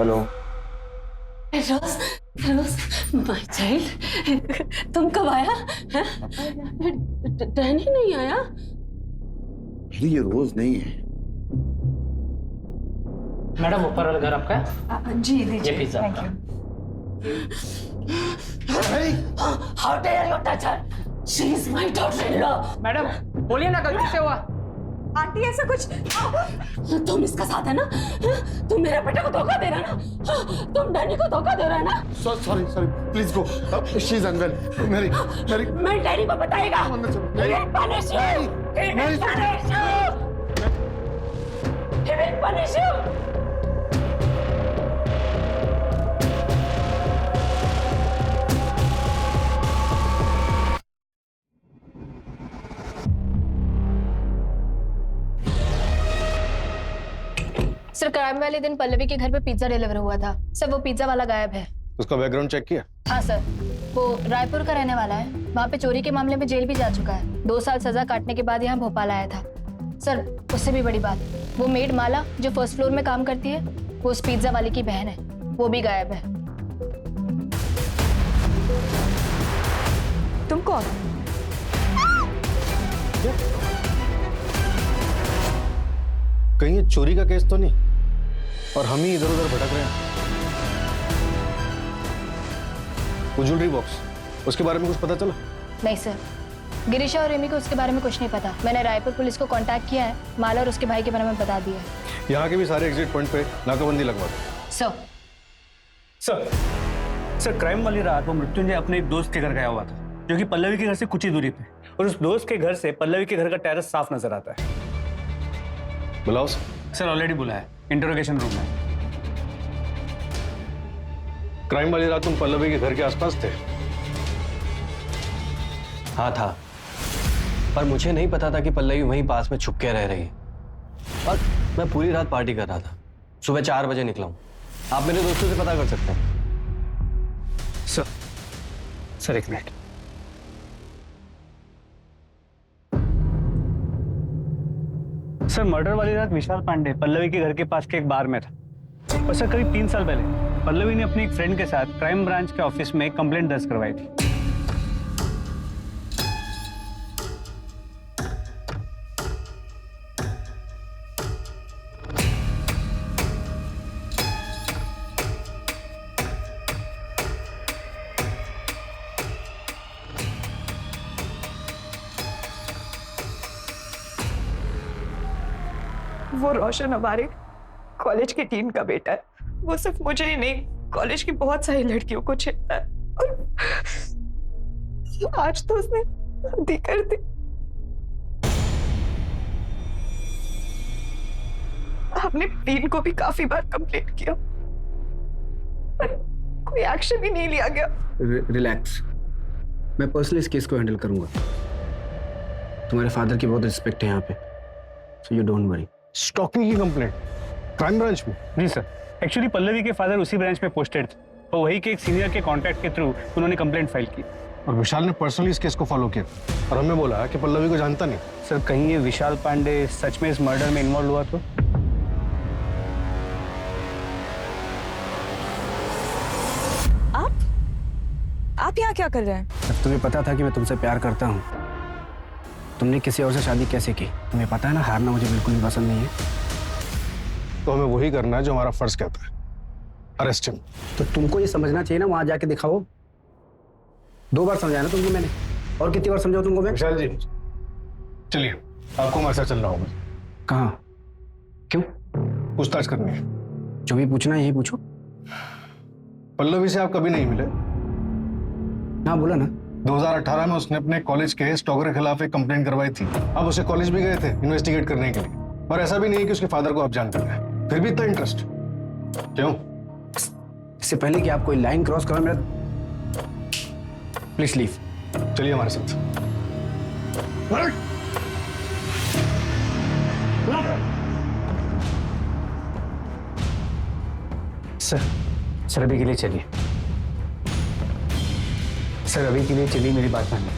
Hello Rose, Rose, my child, तुम कब आया? डैनी नहीं आया? ये रोज नहीं है। मैडम ऊपर वाला घर आपका? जी दीजिए। ये pizza. How dare you touch her? She is my daughter in law. Madam बोलिए ना, गलती से हुआ। आंटी ऐसा कुछ, तुम इसका साथ है ना? तुम मेरे बेटे को धोखा दे रहा है ना? तुम डैनी को धोखा दे रहा है ना? Sorry please go, she is unwell. Mary मैं डैनी को बताएगा। He will punish you. He will punish you. He will punish you. Sir, crime वाले दिन पल्लवी के घर पे पिज्जा डिलीवर हुआ था। सर, वो पिज्जा वाला गायब है। उसका बैकग्राउंड चेक किया? हाँ सर, वो रायपुर का रहने वाला है। वहाँ पे चोरी के मामले में जेल भी जा चुका है। 2 साल सजा काटने के बाद यहाँ भोपाल आया था। सर, उससे भी बड़ी बात, वो मेड माला जो फर्स्ट फ्लोर में काम करती है, वो उस पिज्जा वाले की बहन है। वो भी गायब है। तुम कौन? कहीं ये चोरी का केस तो नहीं और हम ही इधर उधर भटक रहे हैं? वो ज्वेलरी बॉक्स, उसके बारे में कुछ पता चला? नहीं सर, गिरीशा और रेमी को उसके बारे में कुछ नहीं पता। मैंने रायपुर पुलिस को कांटेक्ट किया है, माला और उसके भाई के बारे में बता दिया है। यहाँ के भी सारे एग्जिट पॉइंट पे नाकाबंदी लगवा दो। सर, क्राइम वाली रात वो मृत्युंजय अपने एक दोस्त के घर गया हुआ था, जो कि पल्लवी के घर से कुछ ही दूरी पे, और उस दोस्त के घर से पल्लवी के घर का टेरेस साफ नजर आता है। बुलाओ सर, ऑलरेडी बुलाया है, इंटरोगेशन रूम में। क्राइम वाली रात तुम पल्लवी के घर के आसपास थे? हाँ था, पर मुझे नहीं पता था कि पल्लवी वहीं पास में छुप के रह रही है। और मैं पूरी रात पार्टी कर रहा था। सुबह 4 बजे निकला हूँ। आप मेरे दोस्तों से पता कर सकते हैं। सर एक मिनट। सर, मर्डर वाली रात विशाल पांडे पल्लवी के घर के पास के एक बार में था। और सर, करीब 3 साल पहले पल्लवी ने अपनी एक फ्रेंड के साथ क्राइम ब्रांच के ऑफिस में एक कंप्लेंट दर्ज करवाई थी। वो रोशन हमारे कॉलेज की टीन का बेटा है। वो सिर्फ मुझे ही नहीं, कॉलेज की बहुत सारी लड़कियों को छेड़ता है। और आज तो उसने शादी कर दी। हमने टीन को भी काफी बार कंप्लेंट किया, पर कोई एक्शन ही नहीं लिया गया। रिलैक्स, मैं पर्सनली इस केस को हैंडल करूंगा। तुम्हारे फादर की बहुत रिस्पेक्ट है यहाँ पे, so you don't worry. Stalking की कंप्लेंट क्राइम ब्रांच में? जी सर, एक्चुअली पल्लवी के फादर उसी ब्रांच में पोस्टेड थे, तो वही के एक सीनियर के कॉन्टैक्ट के थ्रू उन्होंने कंप्लेंट फाइल की। और विशाल ने पर्सनली इस केस को फॉलो किया और हमें बोला कि पल्लवी को जानता नहीं। सर कहीं ये विशाल पांडे सच में इस मर्डर में इन्वॉल्व हुआ तो? आप यहाँ क्या कर रहे हैं? जब तुम्हें पता था कि मैं तुमसे प्यार करता हूँ, तुमने किसी और से शादी कैसे की? तुम्हें पता है ना, हारना मुझे बिल्कुल भी पसंद नहीं है। तो हमें वही करना है जो हमारा फर्ज कहता है, अरेस्ट हिम। तो तुमको ये समझना चाहिए ना, वहां जाके दिखाओ। 2 बार समझाया ना तुमको मैंने, और कितनी बार समझाऊं तुमको मैं? विशाल जी चलिए, आपको हमारे साथ चलना होगा। कहाँ? क्यों? पूछताछ करनी है। जो भी पूछना है यही पूछो। पल्लवी से आप कभी नहीं मिले? हाँ बोला ना। 2018 में उसने अपने कॉलेज के स्टॉकर के खिलाफ एक कंप्लेंट करवाई थी। आप उसे कॉलेज भी गए थे इन्वेस्टिगेट करने के लिए, और ऐसा भी नहीं है कि उसके फादर को आप जानते हैं, फिर भी इतना इंटरेस्ट क्यों? इससे पहले कि आप कोई लाइन क्रॉस करो, मेरा प्लीज लीव। चलिए हमारे साथ। सर अभी के लिए चलिए। सर अभी के लिए चलिए, मेरी बात मानिए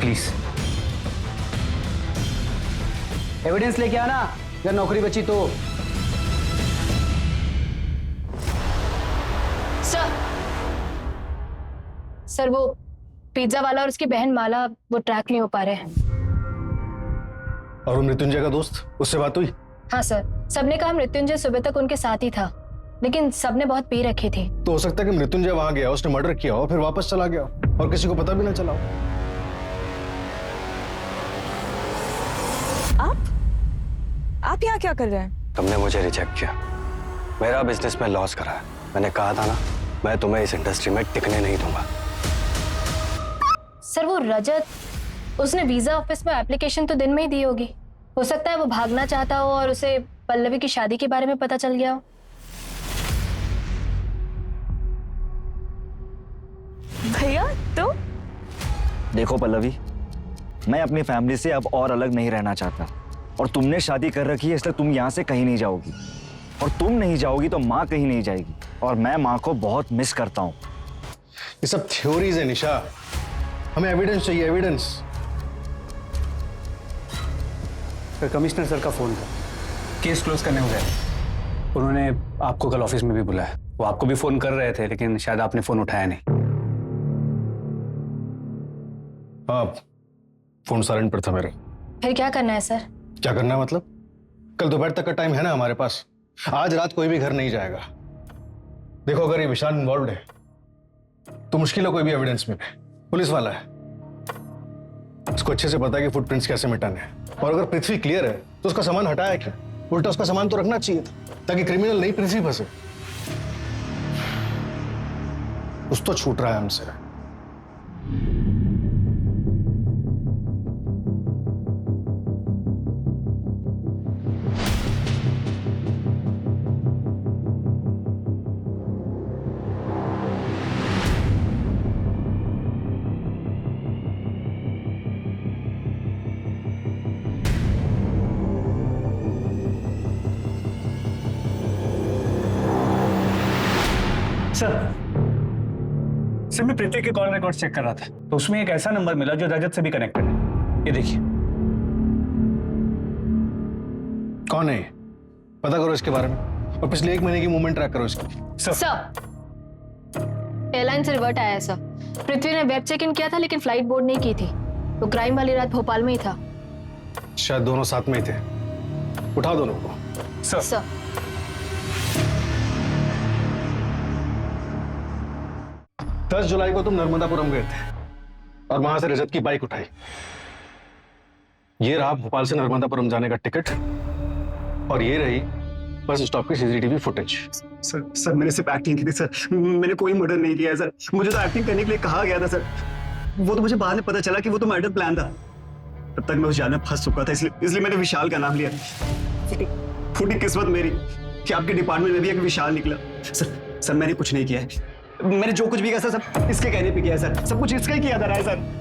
प्लीज। एविडेंस लेके आना अगर नौकरी बची तो। सर वो पिज्जा वाला और उसकी बहन माला वो ट्रैक नहीं हो पा रहे हैं। और वो मृत्युंजय का दोस्त, उससे बात हुई? हाँ सर, सबने कहा मृत्युंजय सुबह तक उनके साथ ही था, लेकिन सबने बहुत पी रखे थे। तो हो सकता है कि मृत्युंजय वहां गया, उसने मर्डर किया हो, फिर वापस चला गया और किसी को पता भी ना चला हो। आप यहाँ क्या कर रहे हैं? तुमने मुझे रिजेक्ट किया, मेरा बिजनेस में लॉस करा है। मैंने कहा था ना, मैं तुम्हें इस इंडस्ट्री में टिकने नहीं दूंगा। सर वो रजत, उसने वीजा ऑफिस में एप्लीकेशन तो दिन में ही दी होगी। हो सकता है वो भागना चाहता हो और उसे पल्लवी की शादी के बारे में पता चल गया हो। भैया तो देखो पल्लवी, मैं अपनी फैमिली से अब और अलग नहीं रहना चाहता, और तुमने शादी कर रखी है इसलिए तुम यहाँ से कहीं नहीं जाओगी, और तुम नहीं जाओगी तो माँ कहीं नहीं जाएगी, और मैं माँ को बहुत मिस करता हूँ। ये सब थ्योरीज है निशा, हमें एविडेंस चाहिए, एविडेंस। सर कमिश्नर सर का फोन था, केस क्लोज करने हो गए। उन्होंने आपको कल ऑफिस में भी बुलाया। वो आपको भी फोन कर रहे थे, लेकिन शायद आपने फोन उठाया नहीं। हाँ, फोन साइलेंट पर था मेरा। फिर क्या करना है सर? क्या करना है मतलब? कल दोपहर तक का टाइम है ना हमारे पास। आज रात कोई भी घर नहीं जाएगा। देखो, अगर ये विशाल इन्वॉल्व है तो मुश्किल है कोई भी एविडेंस मिले। पुलिस वाला है, उसको अच्छे से पता है कि फुटप्रिंट्स कैसे मिटाने हैं। और अगर पृथ्वी क्लियर है तो उसका सामान हटाया क्यों? उल्टा उसका सामान तो रखना चाहिए था ताकि क्रिमिनल नहीं पृथ्वी फंसे। कुछ तो छूट रहा है हमसे। सर मैं पृथ्वी के कॉल रिकॉर्ड चेक कर रहा था, तो उसमें एक ऐसा नंबर मिला जो रजत से भी कनेक्टेड है। ये देखिए। कौन है? पता करो इसके बारे में, और पिछले 1 महीने की मूवमेंट ट्रैक करो इसकी। सर एयरलाइन से रिवर्ट आया सर। पृथ्वी ने वेब चेक इन किया था लेकिन फ्लाइट बोर्ड नहीं की थी। वो क्राइम वाली रात भोपाल में ही था। शायद दोनों साथ में ही थे। उठाओ दोनों को। सर 10 जुलाई को तुम नर्मदापुरम गए थे और वहां से रजत की बाइक उठाई। ये रहा भोपाल से नर्मदापुरम जाने का टिकट, और ये रही बस स्टॉप की सीसीटीवी फुटेज। सर मैंने सिर्फ एक्टिंग की थी सर, मैंने कोई मर्डर नहीं किया है सर। मुझे तो एक्टिंग करने के लिए कहा गया था सर। वो तो मुझे बाद में पता चला कि वो तो मर्डर प्लान था। तब तक मैं उस जाल में फंस चुका था, इसलिए मैंने विशाल का नाम लिया। फूटी किस्मत मेरी कि आपके डिपार्टमेंट में भी एक विशाल निकला। सर सर मैंने कुछ नहीं किया है, मैंने जो कुछ भी किया सर सब इसके कहने पे किया है सर, सब कुछ इसका ही किया था सर।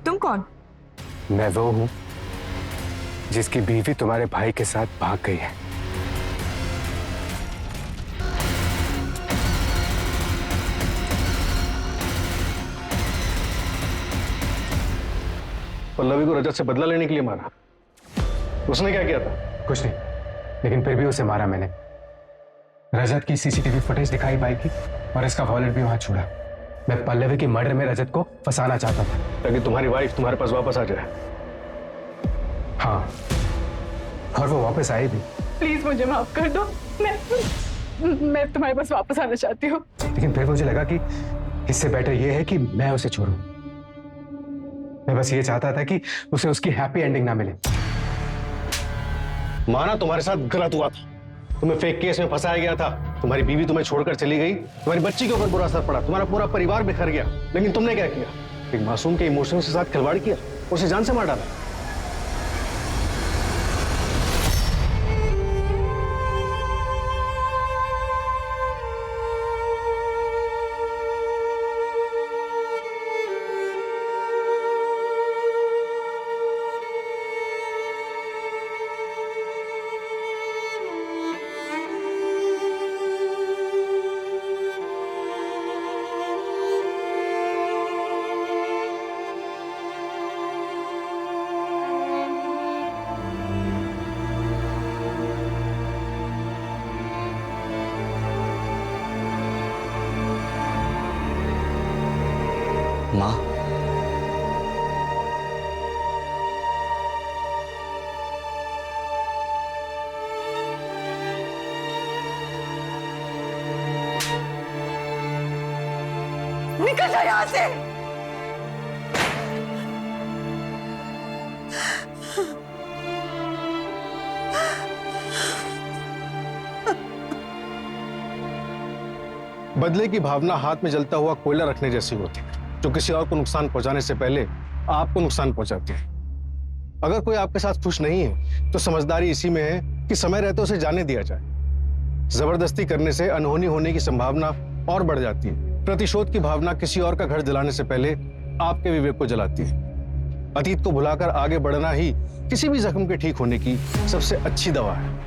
तुम कौन? मैं वो हूं जिसकी बीवी तुम्हारे भाई के साथ भाग गई है। पल्लवी को रजत से बदला लेने के लिए मारा? उसने क्या किया था? कुछ नहीं, लेकिन फिर भी उसे मारा मैंने। रजत की सीसीटीवी फुटेज दिखाई पाई थी और इसका वॉलेट भी वहां छोड़ा। मैं पल्लवी की मर्डर में रजत को फंसाना चाहता था ताकि तुम्हारी वाइफ तुम्हारे पास वापस आ जाए। हाँ, और वो वापस आई भी। प्लीज मुझे माफ कर दो, मैं तुम्हारे पास वापस आना चाहती हूँ। लेकिन फिर मुझे लगा कि इससे बेटर ये है कि मैं उसे छोड़ूं। मैं बस ये चाहता था कि उसे उसकी हैप्पी एंडिंग ना मिले। माना तुम्हारे साथ गलत हुआ था, तुम्हें फेक केस में फंसाया गया था, तुम्हारी बीवी तुम्हें छोड़कर चली गई, तुम्हारी बच्ची के ऊपर बुरा असर पड़ा, तुम्हारा पूरा परिवार बिखर गया, लेकिन तुमने क्या किया? एक मासूम के इमोशंस के साथ खिलवाड़ किया, उसे जान से मार डाला। माँ, निकल जाओ यहाँ से। बदले की भावना हाथ में जलता हुआ कोयला रखने जैसी होती है, जो किसी और को नुकसान पहुंचाने से पहले आपको नुकसान पहुंचाती है। अगर कोई आपके साथ खुश नहीं है तो समझदारी इसी में है कि समय रहते उसे जाने दिया जाए। जबरदस्ती करने से अनहोनी होने की संभावना और बढ़ जाती है। प्रतिशोध की भावना किसी और का घर जलाने से पहले आपके विवेक को जलाती है। अतीत को भुलाकर आगे बढ़ना ही किसी भी जख्म के ठीक होने की सबसे अच्छी दवा है।